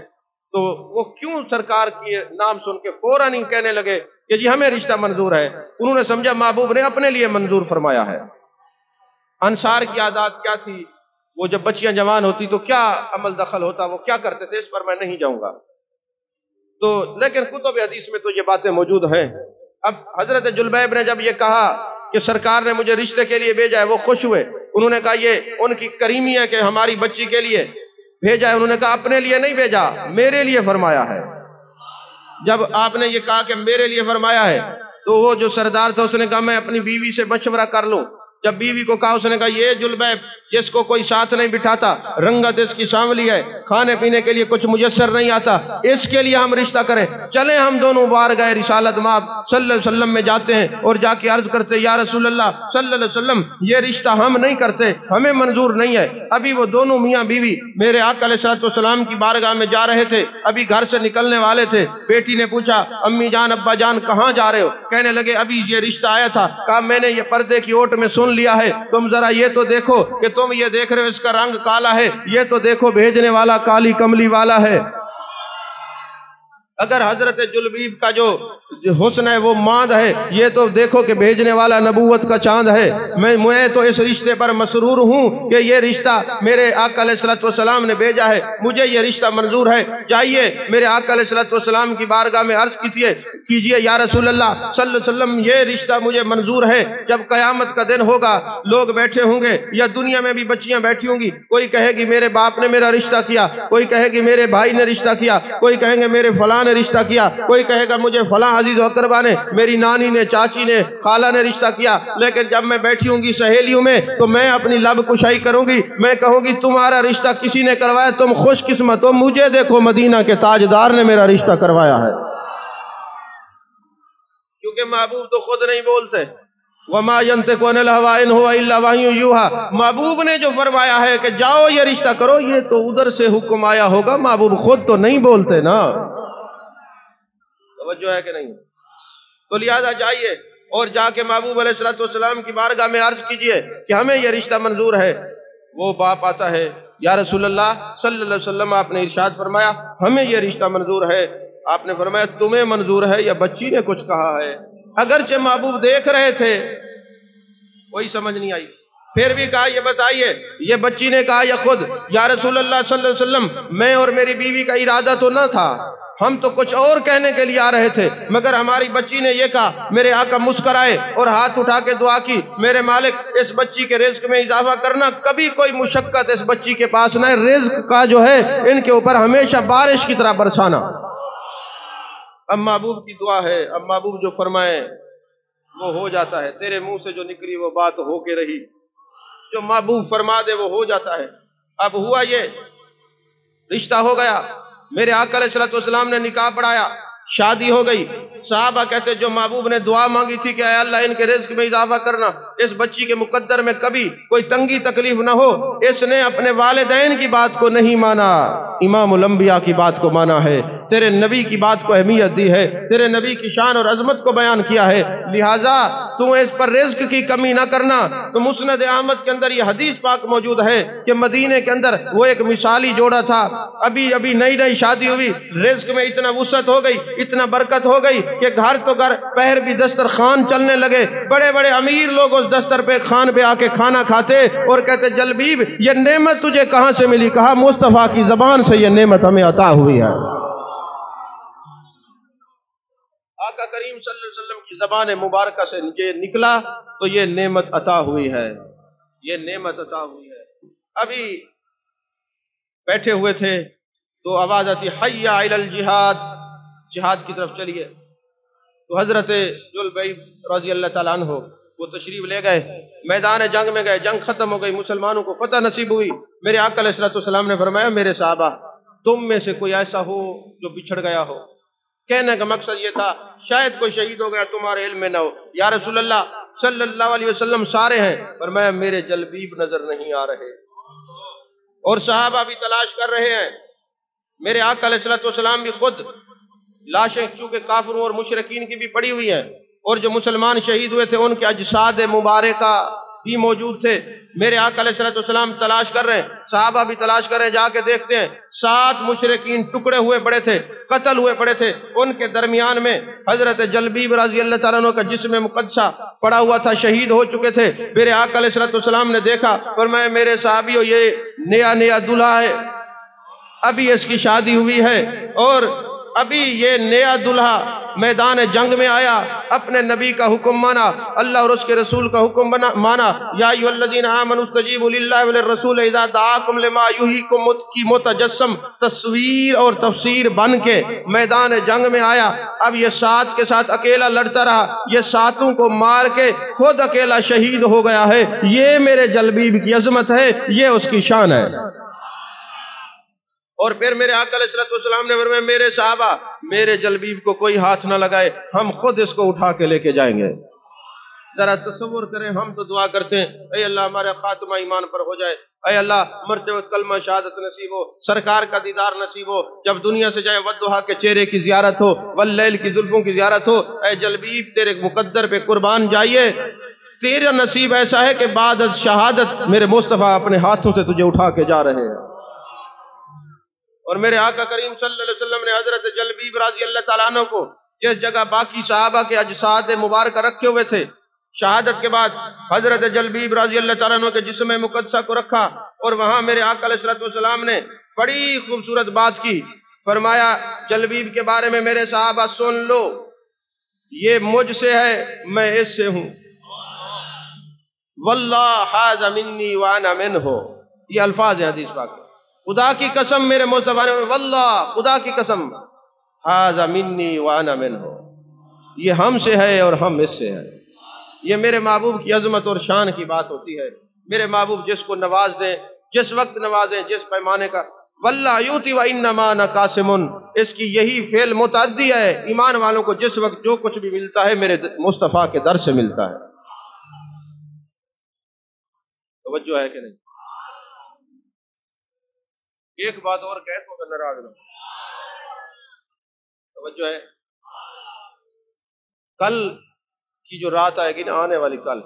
تو وہ کیوں سرکار کی نام سن کے فوراً ہی کہنے لگے کہ جی ہمیں رشتہ منظور ہے؟ انہوں نے سمجھا محبوب نے اپنے لیے منظور فرمایا ہے۔ انصار کی عادات کیا تھی، وہ جب بچیاں جوان ہوتی تو کیا عمل دخل ہوتا، وہ کیا کرتے تھے، اس پر میں نہیں جاؤں گا، تو لیکن کتب حدیث میں تو یہ باتیں موجود ہیں۔ اب حضرت جلبیب نے جب یہ کہا کہ سرکار نے مجھے رشتے کے لیے بھیجا ہے، وہ خوش ہوئے۔ انہوں نے کہا یہ ان کی کریمی ہے کہ ہماری بچی کے لیے بھیجا ہے۔ انہوں نے کہا اپنے لیے نہیں بھیجا، میرے لیے فرمایا ہے۔ جب آپ نے یہ کہا کہ میرے لیے فرمایا ہے تو وہ جو سردار تھا اس نے کہا میں اپنی بیوی سے مشورہ کر لوں۔ جب بیوی کو کہا اس نے کہا یہ جلبیب جس کو کوئی ساتھ نہیں بٹھاتا، رنگت اس کی سانولی ہے، کھانے پینے کے لیے کچھ میسر نہیں آتا، اس کے لیے ہم رشتہ کریں، چلیں ہم دونوں بارگاہ رسالت مآب صلی اللہ علیہ وسلم میں جاتے ہیں اور جا کے عرض کرتے یا رسول اللہ صلی اللہ علیہ وسلم یہ رشتہ ہم نہیں کرتے، ہمیں منظور نہیں ہے۔ ابھی وہ دونوں میاں بیوی میرے آقا علیہ السلام کی بارگاہ میں جا رہے تھے، ابھی گھر سے نکلنے والے تھے۔ بیٹی نے پوچھا امی جان ابا جان کہاں جا رہے ہو؟ کہنے لگے ابھی یہ رشتہ آیا تھا۔ کہا میں نے یہ پردے کی اوٹ میں سن لیا ہے، تم ذرا یہ تو دیکھو کہ تم یہ دیکھ رہے ہو اس کا رنگ کالا ہے، یہ تو دیکھو بھیجنے والا کالی کملی والا ہے۔ اگر حضرت جلبیب کا جو حسن ہے وہ ماند ہے، یہ تو دیکھو کہ بھیجنے والا نبوت کا چاند ہے۔ میں تو اس رشتے پر مسرور ہوں کہ یہ رشتہ میرے آقا علیہ السلام نے بھیجا ہے، مجھے یہ رشتہ منظور ہے۔ جائیے میرے آقا علیہ السلام کی بارگاہ میں عرض کیجئے یا رسول اللہ صلی اللہ علیہ وسلم یہ رشتہ مجھے منظور ہے۔ جب قیامت کا دن ہوگا لوگ بیٹھے ہوں گے یا دنیا میں بھی بچیاں بیٹھی ہوں گی، کوئی کہے گی میرے باپ نے میرا رشتہ کیا، کوئی کہے گی میرے بھائی نے رشتہ کیا، کوئی کہیں گے میرے فلاں نے رشتہ کیا، کوئی کہے گا مجھے فلاں عزیز و اقربا نے، میری نانی نے، چاچی نے، خالہ نے رشتہ کیا۔ لیکن جب میں بیٹھی ہوں گی سہیلیوں میں تو میں اپنی لب کشائی کروں گی، میں کہوں گی تمہارا رشتہ کسی نے کروایا، تم خوش قسمت ہو، مجھے دیکھو مدینہ کے تاجدار نے میرا رشتہ کروایا ہے۔ کیونکہ محبوب تو خود نہیں بولتے، وَمَا يَنْتِقُ عَنِ الْهَوَىٰ إِنْ هُوَ إِلَّا وَحْيٌ يُوحَىٰ، محبوب نے جو فرمایا ہے کہ جاؤ یہ رشتہ کرو، یہ تو ادھر سے حکم آیا ہوگا، محبوب خود تو نہیں بولتے نا۔ توجہ ہے کہ نہیں؟ تو لہذا جائیے اور جا کے محبوب علیہ السلام کی بارگاہ میں عرض کیجئے کہ ہمیں یہ رشتہ منظور ہے۔ وہ باپ آتا ہے یا رسول اللہ صلی اللہ علیہ وسلم آپ نے ارشاد فرمایا ہمیں یہ رشتہ منظور ہے۔ آپ نے فرمایا تمہیں منظور ہے یا بچی نے کچھ کہا ہے؟ اگرچہ محبوب دیکھ رہے تھے، کوئی سمجھ نہیں آئی، پھر بھی کہا یہ بتائیے یہ بچی نے کہا یا خود؟ یا رسول اللہ صلی اللہ علیہ وسلم میں اور میری بیوی کا ارادہ تو نہ تھا، ہم تو کچھ اور کہنے کے لیے آ رہے تھے، مگر ہماری بچی نے یہ کہا۔ میرے آقا مسکرائے اور ہاتھ اٹھا کے دعا کی، میرے مالک اس بچی کے رزق میں اضافہ کرنا، کبھی کوئی مشقت اس بچی کے پاس نہ ہے، رزق کا جو ہے ان کے اوپر ہمیشہ بارش کی طرح برسانا۔ اب محبوب کی دعا ہے، اب محبوب جو فرمائے وہ ہو جاتا ہے، تیرے منہ سے جو نکلی وہ بات ہو کے رہی، جو محبوب فرما دے وہ ہو جاتا ہے۔ اب ہوا یہ رشتہ ہو گیا، میرے آقا علیہ السلام نے نکاح پڑھایا، شادی ہو گئی، صحابہ کہتے جو محبوب نے دعا مانگی تھی کہ اے اللہ ان کے رزق میں اضافہ کرنا، اس بچی کے مقدر میں کبھی کوئی تنگی تکلیف نہ ہو، اس نے اپنے والدین کی بات کو نہیں مانا، امام الانبیاء کی بات کو مانا ہے، تیرے نبی کی بات کو اہمیت دی ہے، تیرے نبی کی شان اور عظمت کو بیان کیا ہے، لہٰذا تو اس پر رزق کی کمی نہ کرنا۔ تو مسند احمد کے اندر یہ حدیث پاک موجود ہے کہ مدینے کے اندر وہ ایک مثالی جوڑا تھا، ابھی نئی شادی ہوئی، رزق میں اتنا وسعت ہو گئی، اتنا برکت ہو گئی کہ گھر تو گھر پہر بھی دسترخوان چلنے لگے، بڑے بڑے امیر لوگ اس دستر پہ خان پہ آ کے کھانا کھاتے اور کہتے جلبیب یہ نعمت تجھے کہاں سے ملی؟ کہا مصطفیٰ کی زبان سے یہ نعمت ہمیں عطا ہوئی ہے۔ آقا کریم صلی اللہ علیہ وسلم کی زبان مبارکہ سے یہ نکلا تو یہ نعمت عطا ہوئی ہے، یہ نعمت عطا ہوئی ہے۔ ابھی بیٹھے ہوئے تھے تو آواز آتی حی علی الجہاد، جہاد کی طرف چلیے، تو حضرت ذوالبیب رضی اللہ تعالیٰ عنہ وہ تشریف لے گئے، میدان جنگ میں گئے، جنگ ختم ہو گئی، مسلمانوں کو فتح نصیب ہوئی۔ میرے آقا علیہ السلام نے فرمایا میرے صحابہ تم میں سے کوئی ایسا ہو جو بچھڑ گیا ہو؟ کہنے کا مقصد یہ تھا شاید کوئی شہید ہو گیا تمہارے علم میں نہ ہو۔ یا رسول اللہ صلی اللہ علیہ وسلم سارے ہیں، فرمایا میرے جلبیب نظر نہیں آ رہے، اور صحابہ بھی تلاش کر رہے ہیں۔ میرے آقا علیہ السلام بھی خود لاشیں چونکہ کافروں اور مشرکین کی بھی پڑی ہوئی ہیں، اور جو مسلمان شہید ہوئے تھے ان کے اجساد مبارکہ بھی موجود تھے۔ میرے آقا علیہ السلام تلاش کر رہے ہیں، صحابہ بھی تلاش کر رہے ہیں، جا کے دیکھتے ہیں 7 مشرکین ٹکڑے ہوئے پڑے تھے، قتل ہوئے پڑے تھے، ان کے درمیان میں حضرت جلبیب رضی اللہ تعالیٰ عنہ کا جسم مقدسہ پڑا ہوا تھا، شہید ہو چکے تھے۔ میرے آقا علیہ السلام نے دیکھا، فرمایا میرے صحابیوں یہ نیا دلہا ہے، ابھی اس کی شادی ہوئی ہے، اور ابھی یہ نیا دلہا میدان جنگ میں آیا، اپنے نبی کا حکم مانا، اللہ اور اس کے رسول کا حکم مانا، یا ایھا الذین آمنوا استجیبوا للہ وللرسول اذا دعاکم لما یحییکم کی متجسم تصویر اور تفسیر بن کے میدان جنگ میں آیا۔ اب یہ 7 کے ساتھ اکیلا لڑتا رہا، یہ 7 کو مار کے خود اکیلا شہید ہو گیا ہے۔ یہ میرے جلبیب کی عظمت ہے، یہ اس کی شان ہے۔ اور پھر میرے آقا علیہ السلام نے فرمایا میرے صحابہ میرے جلبیب کو کوئی ہاتھ نہ لگائے، ہم خود اس کو اٹھا کے لے کے جائیں گے۔ ذرا تصور کریں، ہم تو دعا کرتے ہیں اے اللہ ہمارا خاتمہ ایمان پر ہو جائے، اے اللہ مرتے وقت کلمہ شہادت نصیب ہو، سرکار کا دیدار نصیب ہو، جب دنیا سے جائے والضحیٰ کے چہرے کی زیارت ہو، واللیل کی زلفوں کی زیارت ہو۔ اے جلبیب تیرے مقدر پہ قربان جائیے، تیرا نصیب ایسا ہے کہ بعد از شہادت میرے مصطفیٰ اپنے ہاتھوں سے تجھے اٹھا کے جا رہے ہیں۔ اور میرے آقا کریم صلی اللہ علیہ وسلم نے حضرت جلبیب رضی اللہ تعالیٰ عنہ کو جس جگہ باقی صحابہ کے اجساد مبارکہ رکھے ہوئے تھے، شہادت کے بعد حضرت جلبیب رضی اللہ تعالیٰ عنہ کے جسم مقدسہ کو رکھا، اور وہاں میرے آقا علیہ السلام نے بڑی خوبصورت بات کی، فرمایا جلبیب کے بارے میں میرے صحابہ سن لو، یہ مجھ سے ہے میں اس سے ہوں، واللہ ھذا منی وانا منہ، یہ الفاظ ہیں حدیث پاک، خدا کی قسم میرے مصطفیٰ نے، واللہ خدا کی قسم، ھذا منی وانا منہ، یہ ہم سے ہے اور ہم اس سے ہیں۔ یہ میرے محبوب کی عظمت اور شان کی بات ہوتی ہے۔ میرے محبوب جس کو نواز دیں، جس وقت نوازیں، جس پیمانے کا، واللہ یؤتی وانما انا قاسم، اس کی یہی فعل متعدی ہے، ایمان والوں کو جس وقت جو کچھ بھی ملتا ہے میرے مصطفیٰ کے در سے ملتا ہے۔ توجہ ہے کہ نہیں؟ ایک بات اور کہہ تو اگر ناراض نہ، توجہ ہے، کل کی جو رات آئے گی نا، آنے والی کل،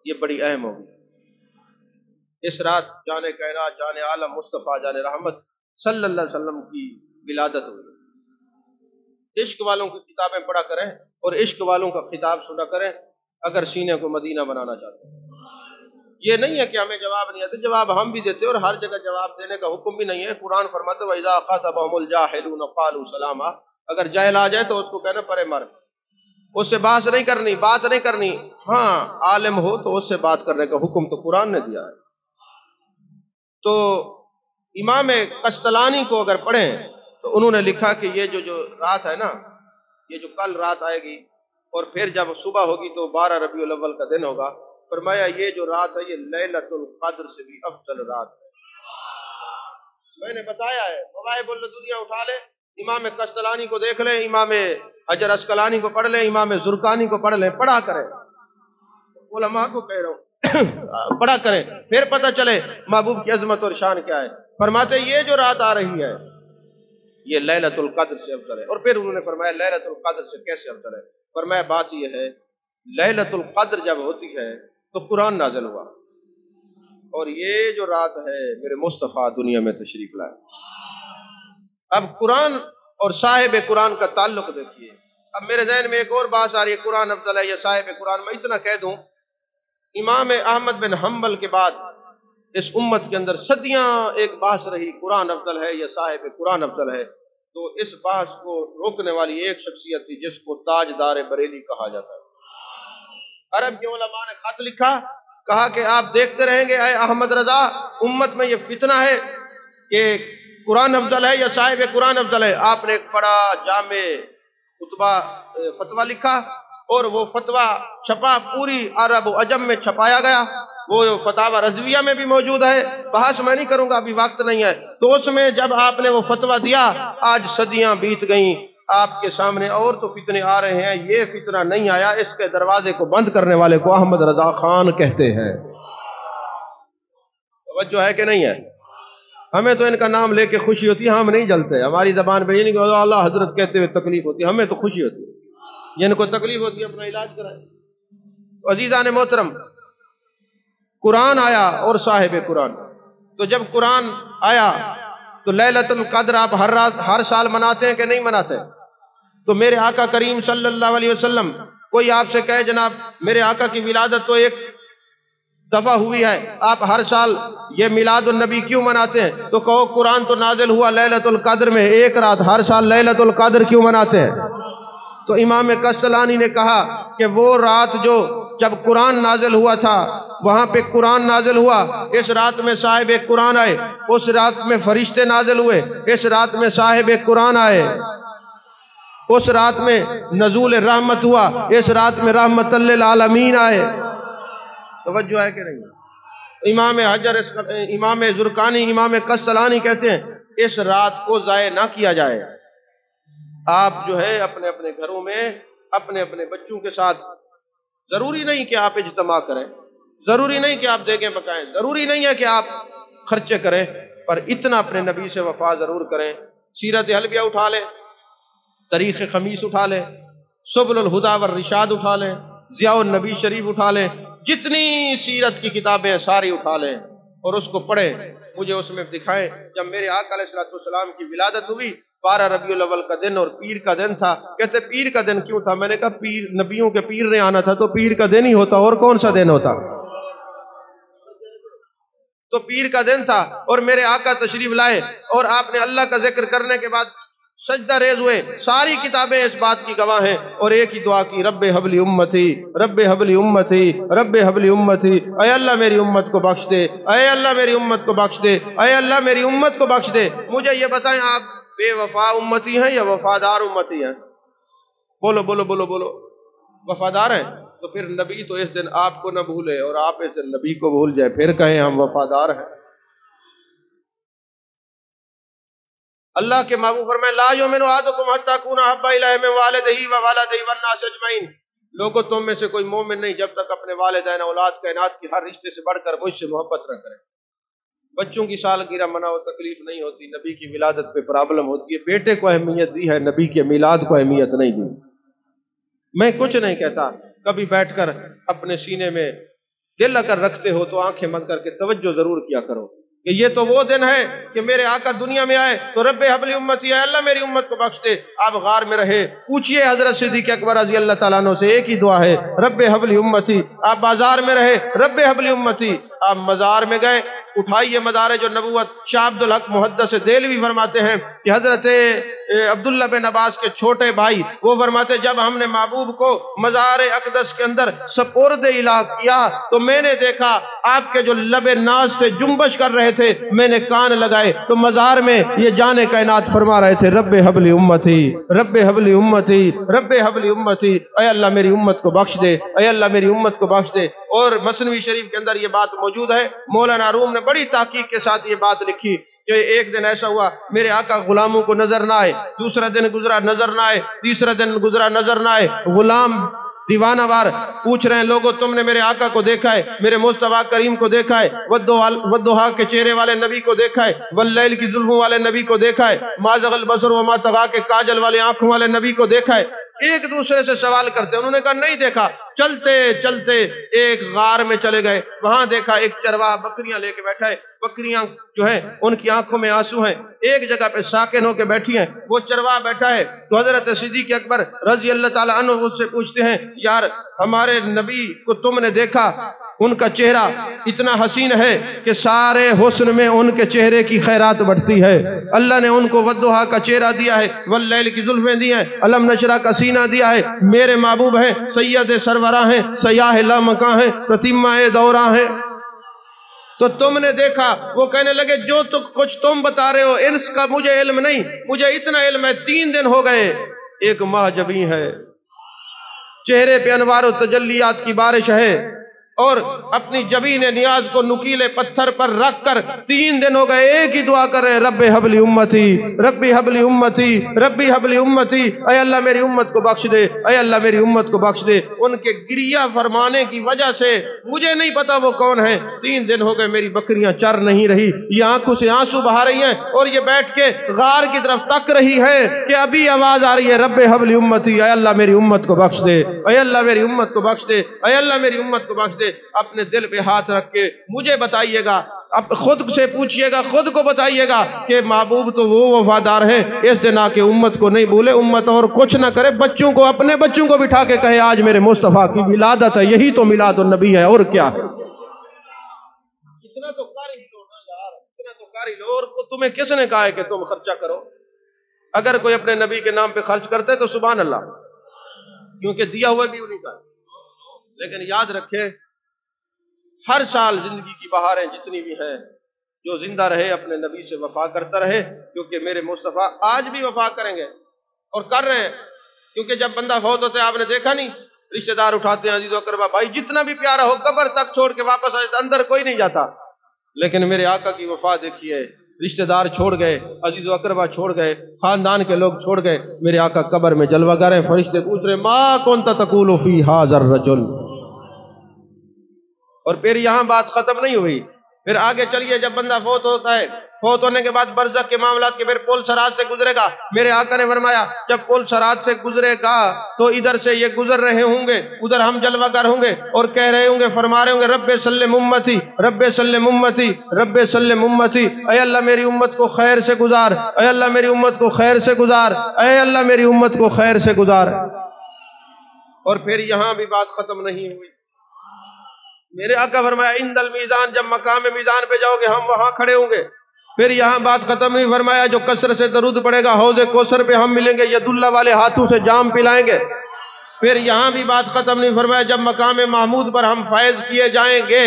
یہ بڑی اہم ہوگی۔ اس رات جان کائنات، جان عالم مصطفیٰ، جان رحمت صلی اللہ علیہ وسلم کی ولادت ہوگی۔ عشق والوں کی کتابیں پڑھا کریں اور عشق والوں کا خطاب سنا کریں اگر سینے کو مدینہ بنانا چاہتے ہیں۔ یہ نہیں ہے کہ ہمیں جواب نہیں آتے، جواب ہم بھی دیتے اور ہر جگہ جواب دینے کا حکم بھی نہیں ہے۔ قرآن فرماتا ہے وَإِذَا خَاطَبَهُمُ الْجَاهِلُونَ قَالُوا سَلَامًا، اگر جاہل آ جائے تو اس کو کہنا پرے مر، اس سے بات نہیں کرنی، ہاں عالم ہو تو اس سے بات کرنے کا حکم تو قرآن نے دیا ہے۔ تو امام قسطلانی کو اگر پڑھیں تو انہوں نے لکھا کہ یہ جو رات ہے نا، یہ جو کل رات آئے گی اور پھر جب صبح ہوگی تو 12 ربیع الاول کا دن ہوگا، فرمایا یہ جو رات ہے یہ لیلۃ القدر سے بھی افضل رات ہے۔ میں نے بتایا ہے، مواہب الدنیا اٹھا لے امام قسطلانی کو دیکھ لیں، امام حجر اسقلانی کو پڑھ لیں، امام زرقانی کو پڑھ لیں، پڑھا کریں، علماء کو کہہ رہا ہوں پڑھا کریں، پھر پتہ چلے محبوب کی عظمت اور شان کیا ہے۔ فرماتے یہ جو رات آ رہی ہے یہ لیلۃ القدر سے افضل ہے۔ اور پھر انہوں نے فرمایا لیلۃ القدر سے کیسے افضل ہے؟ فرمایا بات یہ ہے، لیلۃ القدر جب ہوتی ہے تو قرآن نازل ہوا، اور یہ جو رات ہے میرے مصطفیٰ دنیا میں تشریف لائے۔ اب قرآن اور صاحب قرآن کا تعلق دیکھیے۔ اب میرے ذہن میں ایک اور بات آ رہی ہے، قرآن افضل ہے یا صاحب قرآن؟ میں اتنا کہہ دوں، امام احمد بن حنبل کے بعد اس امت کے اندر صدیاں ایک بحث رہی، قرآن افضل ہے یا صاحب قرآن افضل ہے، تو اس بحث کو روکنے والی ایک شخصیت تھی جس کو تاجدار بریلی کہا جاتا ہے۔ عرب کے علماء نے خط لکھا، کہا کہ آپ دیکھتے رہیں گے اے احمد رضا، امت میں یہ فتنہ ہے کہ قرآن افضل ہے یا صاحب قرآن افضل ہے۔ آپ نے ایک بڑا جامع فتویٰ لکھا، اور وہ فتویٰ چھپا، پوری عرب و عجم میں چھپایا گیا۔ وہ فتاوی رضویہ میں بھی موجود ہے، بحث میں نہیں کروں گا، ابھی وقت نہیں ہے۔ تو اس میں جب آپ نے وہ فتویٰ دیا، آج صدیاں بیت گئیں، آپ کے سامنے اور تو فتنے آ رہے ہیں، یہ فتنہ نہیں آیا، اس کے دروازے کو بند کرنے والے کو احمد رضا خان کہتے ہیں۔ توجہ ہے کہ نہیں ہے؟ ہمیں تو ان کا نام لے کے خوشی ہوتی ہے، ہم نہیں جلتے، ہماری زبان پہ یہ نہیں کہ اللہ حضرت کہتے ہوئے تکلیف ہوتی ہے، ہمیں تو خوشی ہوتی ہے۔ جن کو تکلیف ہوتی ہے اپنا علاج کرائیں۔ تو عزیزان محترم، قرآن آیا اور صاحب قرآن، تو جب قرآن آیا تو لیلۃ القدر آپ ہر سال مناتے ہیں کہ نہیں مناتے؟ تو میرے آقا کریم صلی اللہ علیہ وسلم، کوئی آپ سے کہے جناب میرے آقا کی ولادت تو ایک دفعہ ہوئی ہے، آپ ہر سال یہ میلاد النبی کیوں مناتے ہیں؟ تو کہو قرآن تو نازل ہوا لیلۃ القدر میں، ایک رات، ہر سال لیلۃ القدر کیوں مناتے ہیں؟ تو امام قسطلانی نے کہا کہ وہ رات جو جب قرآن نازل ہوا تھا، وہاں پہ قرآن نازل ہوا، اس رات میں صاحب قرآن آئے، اس رات میں فرشتے نازل ہوئے، اس رات میں صاحب قرآن آئے، اس رات میں نزول رحمت ہوا، اس رات میں رحمت للعالمین آئے۔ توجہ ہے کہ نہیں؟ امام زرقانی، امام قسطلانی کہتے ہیں اس رات کو ضائع نہ کیا جائے۔ آپ جو ہے اپنے اپنے گھروں میں اپنے اپنے بچوں کے ساتھ، ضروری نہیں کہ آپ اجتماع کریں، ضروری نہیں کہ آپ دیگیں پکائیں، ضروری نہیں ہے کہ آپ خرچے کریں، پر اتنا اپنے نبی سے وفا ضرور کریں۔ سیرت حلبیہ اٹھا لیں، تاریخ خمیس اٹھا لیں، سبل الہدی والرشاد اٹھا لیں، ضیاء النبی شریف اٹھا لیں، جتنی سیرت کی کتابیں ساری اٹھا لیں اور اس کو پڑھیں۔ مجھے اس میں دکھائیں جب میرے آقا علیہ السلام کی ولادت ہوئی، 12 ربیع الاول کا دن اور پیر کا دن تھا۔ کہتے پیر کا دن کیوں تھا؟ میں نے کہا پیر نبیوں کے پیر نے آنا تھا تو پیر کا دن ہی ہوتا، اور کون سا دن ہوتا؟ تو پیر کا دن تھا، اور میرے آقا تشریف لائے اور آپ نے اللہ کا ذکر کرنے کے بعد سجدہ ریز ہوئے۔ ساری کتابیں اس بات کی گواہ ہیں، اور ایک ہی دعا کی، رب ہب لی امتی، رب ہب لی امتی، رب ہب لی امتی، اے اللہ میری امت کو بخش دے، اے اللہ میری امت کو بخش دے، اے اللہ میری امت کو بخش دے۔ مجھے یہ بتائیں آپ بے وفا امتی ہیں یا وفادار امتی ہیں؟ بولو بولو بولو بولو، وفادار ہیں؟ تو پھر نبی تو اس دن آپ کو نہ بھولے اور آپ اس دن نبی کو بھول جائے، پھر کہیں ہم وفادار ہیں۔ اللہ کے محبوب فرمائے لا یؤمن احدکم حتی یکون احب الیہ من والدہ وولدہ والناس اجمعین۔ لوگوں تم میں سے کوئی مومن نہیں جب تک اپنے والدین، اولاد، کائنات کی ہر رشتے سے بڑھ کر مجھ سے محبت نہ کرے۔ بچوں کی سالگرہ مناؤ، تکلیف نہیں ہوتی، نبی کی ولادت پہ پرابلم ہوتی ہے، بیٹے کو اہمیت دی ہے، نبی کے میلاد کو اہمیت نہیں دی۔ میں کچھ نہیں کہتا، کبھی بیٹھ کر اپنے سینے میں دل اگر رکھتے ہو تو آنکھیں بند کر کے توجہ ضرور کیا کرو کہ یہ تو وہ دن ہے کہ میرے آقا دنیا میں آئے تو رب حب لی امتی، اے اللہ میری امت کو بخش دے۔ آپ غار میں رہے، پوچھئے حضرت صدیق اکبر رضی اللہ تعالیٰ عنہ سے، ایک ہی دعا ہے، رب حب لی امتی۔ آپ بازار میں رہے، رب حب لی امتی۔ آپ مزار میں گئے، اٹھائیے مزارج النبوت۔ شاہ عبدالحق محدث دہلوی فرماتے ہیں کہ حضرت عبداللہ بن عباس کے چھوٹے بھائی وہ فرماتے جب ہم نے محبوب کو مزار اقدس کے اندر سپرد الہ کیا تو میں نے دیکھا آپ کے جو لب ناز سے جنبش کر رہے تھے، میں نے کان لگائے تو مزار میں یہ جان کائنات فرما رہے تھے، رب حب لی امتی، رب حب لی امتی، رب حب لی امتی، اے اللہ میری امت کو بخش دے، اے اللہ میری امت کو بخش دے۔ اور مثنوی شریف کے اندر یہ بات موجود ہے، مولانا روم نے بڑی تحقیق کے ساتھ یہ بات لکھی کہ ایک دن ایسا ہوا میرے آقا غلاموں کو نظر نہ آئے، دوسرا دن گزرا نظر نہ آئے، تیسرا دن گزرا نظر نہ آئے، غلام دیوانہ وار پوچھ رہے ہیں لوگوں تم نے میرے آقا کو دیکھا ہے، میرے مصطفیٰ کریم کو دیکھا ہے، والضحیٰ کے چہرے والے نبی کو دیکھا ہے، واللیل کی ظلموں والے نبی کو دیکھا ہے، ما زغ البصر وما طغیٰ کے کاجل والے آنکھوں والے نبی کو دیکھا ہے۔ ایک دوسرے سے سوال کرتے، انہوں نے کہا نہیں دیکھا۔ چلتے چلتے ایک غار میں چلے گئے، وہاں دیکھا ایک چرواہ بکریاں لے کے بیٹھا ہے، بکریاں جو ہیں ان کی آنکھوں میں آنسو ہیں، ایک جگہ پہ ساکن ہو کے بیٹھی ہیں، وہ چرواہ بیٹھا ہے۔ تو حضرت صدیق اکبر رضی اللہ تعالیٰ عنہ اس سے پوچھتے ہیں یار ہمارے نبی کو تم نے دیکھا، ان کا چہرہ اتنا حسین ہے کہ سارے حسن میں ان کے چہرے کی خیرات بڑھتی ہے۔ اللہ نے ان کو والضحیٰ کا چہرہ دیا ہے، واللیل کی زلفیں دی ہیں، علم نشرہ کا سینہ دیا ہے، میرے محبوب ہیں، سید سرورہ ہیں، سیاہ لامکاں ہیں، تتیمہ دوراں ہیں۔ تو تم نے دیکھا، وہ کہنے لگے جو کچھ تم بتا رہے ہو اس کا مجھے علم نہیں، مجھے اتنا علم ہے 3 دن ہو گئے، ایک ماہ جبیں ہے، چہرے پہ انوار و تجلیات کی بارش ہے، اور اپنی جبین نیاز کو نکیلے پتھر پر رکھ کر 3 دن ہو گئے ایک ہی دعا کر رہے ہیں رب حبلی امتی، ربی حبلی امتی، ربی حبلی امتی، اے اللہ میری امت کو بخش دے، اے اللہ میری امت کو بخش دے۔ ان کے گریہ فرمانے کی وجہ سے مجھے نہیں پتا وہ کون ہیں، 3 دن ہو گئے میری بکریاں چر نہیں رہی، یہ آنکھوں سے آنسو بہا رہی ہیں، اور یہ بیٹھ کے غار کی طرف تک رہی ہے کہ ابھی آواز آ رہی ہے رب حبلی امتی، اے اللہ میری امت کو بخش دے، اے اللہ میری امت کو بخش دے، اے اللہ میری امت کو بخش دے۔ اپنے دل پہ ہاتھ رکھ کے مجھے بتائیے گا، اب خود سے پوچھئے گا، خود کو بتائیے گا کہ محبوب تو وہ وفادار ہیں اس دن آ کے امت کو نہیں بھولے، امت اور کچھ نہ کرے، بچوں کو اپنے بچوں کو بٹھا کے کہے آج میرے مصطفیٰ کی ولادت ہے، یہی تو میلاد النبی ہے، اور کیا ہے؟ اتنا تو قاری لو نا یار، اتنا تو قاری لو، اور تمہیں کس نے کہا ہے کہ تم خرچہ کرو؟ اگر کوئی اپنے نبی کے نام پہ خرچ کرتے تو سبحان اللہ، کیونکہ دیا ہوا بھی انہیں کا ہے۔ لیکن یاد رکھے ہر سال زندگی کی بہاریں جتنی بھی ہیں، جو زندہ رہے اپنے نبی سے وفا کرتا رہے، کیونکہ میرے مصطفیٰ آج بھی وفا کریں گے اور کر رہے ہیں۔ کیونکہ جب بندہ فوت ہوتا ہے آپ نے دیکھا نہیں، رشتہ دار اٹھاتے ہیں عزیز و اقربا، بھائی جتنا بھی پیارا ہو قبر تک چھوڑ کے واپس آئے تو اندر کوئی نہیں جاتا، لیکن میرے آقا کی وفا دیکھیے، رشتہ دار چھوڑ گئے، عزیز و اقربا چھوڑ گئے، خاندان کے لوگ چھوڑ گئے، میرے آقا قبر میں جلوہ گر ہیں، فرشتے پوچھ رہے ما کنت تقول فی ھذا الرجل۔ اور پھر یہاں بات ختم نہیں ہوئی، پھر آگے چلیے، جب بندہ فوت ہوتا ہے، فوت ہونے کے بعد برزخ کے معاملات کے پھر پل صراط سے گزرے گا۔ میرے آقا نے فرمایا جب پل صراط سے گزرے گا تو ادھر سے یہ گزر رہے ہوں گے، ادھر ہم جلوہ گر ہوں گے اور کہہ رہے ہوں گے، فرما رہے ہوں گے رب سلم امتی، رب سلم امتی، رب سلم امتی، اے اللہ میری امت کو خیر سے گزار، اے اللہ میری امت کو خیر سے گزار، اے اللہ میری امت کو خیر سے گزار۔ اور پھر یہاں بھی بات ختم نہیں ہوئی، میرے آقا فرمایا اندل المیزان، جب مقام میزان پہ جاؤ گے ہم وہاں کھڑے ہوں گے۔ پھر یہاں بات ختم نہیں، فرمایا جو کثرت سے درود پڑے گا حوض کوثر پہ ہم ملیں گے، ید اللہ والے ہاتھوں سے جام پلائیں گے۔ پھر یہاں بھی بات ختم نہیں، فرمایا جب مقام محمود پر ہم فائز کیے جائیں گے۔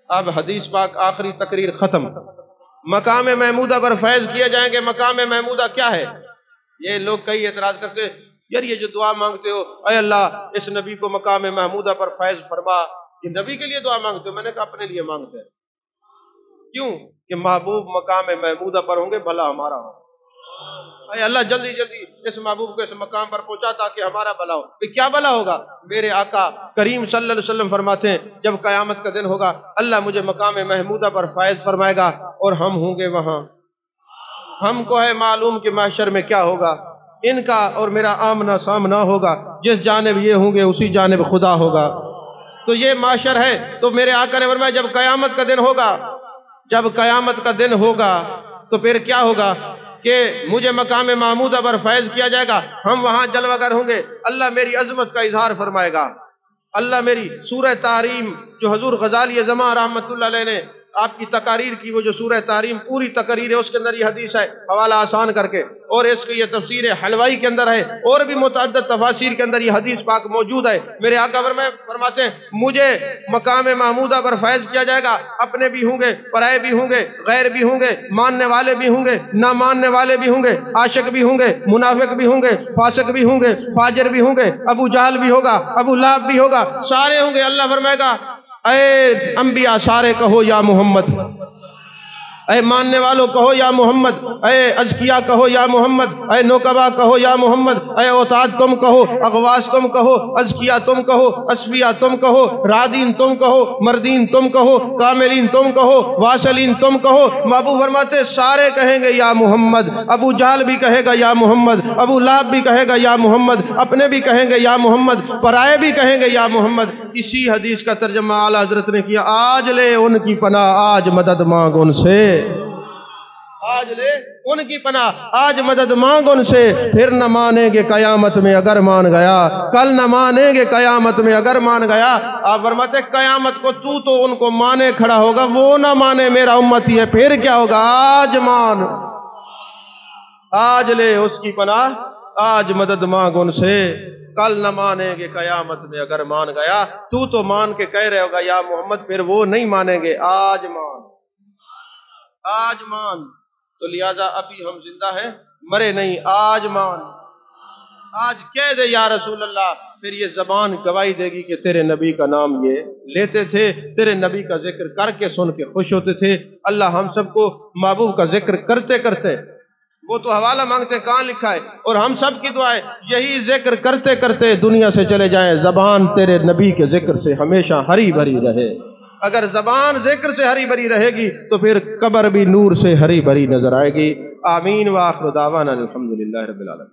اب حدیث پاک آخری تقریر ختم، مقام محمودہ پر فائز کیے جائیں گے۔ مقام محمودہ کیا ہے؟ یہ لوگ کئی اعتراض کرتے ہیں یار یہ جو دعا مانگتے ہو اے اللہ اس نبی کو مقام محمودہ پر فائز فرما، یہ نبی کے لیے دعا مانگتے ہو؟ میں نے کہا اپنے لیے مانگتے ہیں۔ کیوں؟ کہ محبوب مقام محمودہ پر ہوں گے، بھلا ہمارا ہو۔ اے اللہ جلدی جلدی اس محبوب کو اس مقام پر پہنچا تاکہ ہمارا بھلا ہو۔ پھر کیا بھلا ہوگا؟ میرے آقا کریم صلی اللہ علیہ وسلم فرماتے ہیں جب قیامت کا دن ہوگا اللہ مجھے مقام محمودہ پر فائز فرمائے گا اور ہم ہوں گے وہاں۔ ہم کو ہے معلوم کہ محشر میں کیا ہوگا، ان کا اور میرا آمنا سامنا ہوگا، جس جانب یہ ہوں گے اسی جانب خدا ہوگا۔ تو یہ معاشر ہے۔ تو میرے آقا نے فرمایا جب قیامت کا دن ہوگا، جب قیامت کا دن ہوگا تو پھر کیا ہوگا کہ مجھے مقام محمودہ پر فائز کیا جائے گا، ہم وہاں جلوہ گر ہوں گے، اللہ میری عظمت کا اظہار فرمائے گا۔ اللہ میری سورہ تحریم جو حضور غزالی زماں رحمۃ اللہ علیہ نے آپ کی تقاریر کی، وہ جو سورہ تحریم پوری تقریر ہے اس کے اندر یہ حدیث ہے حوالہ آسان کر کے، اور اس کی یہ تفسیر حلوائی کے اندر ہے، اور بھی متعدد تفاسیر کے اندر یہ حدیث پاک موجود ہے۔ میرے آقا فرماتے ہیں مجھے مقام محمودہ پر فائز کیا جائے گا، اپنے بھی ہوں گے، پرائے بھی ہوں گے، غیر بھی ہوں گے، ماننے والے بھی ہوں گے، نہ ماننے والے بھی ہوں گے، عاشق بھی ہوں گے، منافق بھی ہوں گے، فاسق بھی ہوں گے، فاجر بھی ہوں گے، ابو جہل بھی ہوگا، ابو لہب بھی ہوگا، سارے ہوں گے۔ اللہ فرمائے گا اے انبیاء سارے کہو یا محمد، اے ماننے والوں کہو یا محمد، اے ازکیا کہو یا محمد، اے نوکبا کہو یا محمد، اے اوتاد تم کہو، اغواس تم کہو، ازکیا تم کہو، اصفیہ تم کہو، رادین تم کہو، مردین تم کہو، کاملین تم کہو، واصلین تم کہو۔ محبوب فرماتے سارے کہیں گے یا محمد، ابو جہل بھی کہے گا یا محمد، ابو لہب بھی کہے گا یا محمد، اپنے بھی کہیں گے یا محمد، پرائے بھی کہیں گے یا محمد۔ اسی حدیث کا ترجمہ اعلیٰ حضرت نے کیا، آج لے ان کی پناہ، آج مدد مانگ ان سے، آج لے ان کی پناہ، آج مدد مانگ ان سے، پھر نہ مانیں گے قیامت میں اگر مان گیا، کل نہ مانیں گے قیامت میں اگر مان گیا۔ آپ فرماتے قیامت کو تو ان کو مانے کھڑا ہوگا، وہ نہ مانے میرا امتی ہے، پھر کیا ہوگا؟ آج مان، آج لے اس کی پناہ، آج مدد مانگ ان سے، کل نہ مانیں گے قیامت میں اگر مان گیا۔ تو مان کے کہہ رہے ہوگا یا محمد، پھر وہ نہیں مانیں گے، آج مان، آج مان۔ تو لہٰذا ابھی ہم زندہ ہیں، مرے نہیں، آج مان، آج کہہ دے یا رسول اللہ، پھر یہ زبان گواہی دے گی کہ تیرے نبی کا نام یہ لیتے تھے، تیرے نبی کا ذکر کر کے سن کے خوش ہوتے تھے۔ اللہ ہم سب کو محبوب کا ذکر کرتے کرتے، وہ تو حوالہ مانگتے کہاں لکھا ہے، اور ہم سب کی دعا ہے یہی ذکر کرتے کرتے دنیا سے چلے جائیں، زبان تیرے نبی کے ذکر سے ہمیشہ ہری بھری رہے۔ اگر زبان ذکر سے ہری بھری رہے گی تو پھر قبر بھی نور سے ہری بھری نظر آئے گی۔ آمین وآخر دعوانا الحمدللہ رب العالمین۔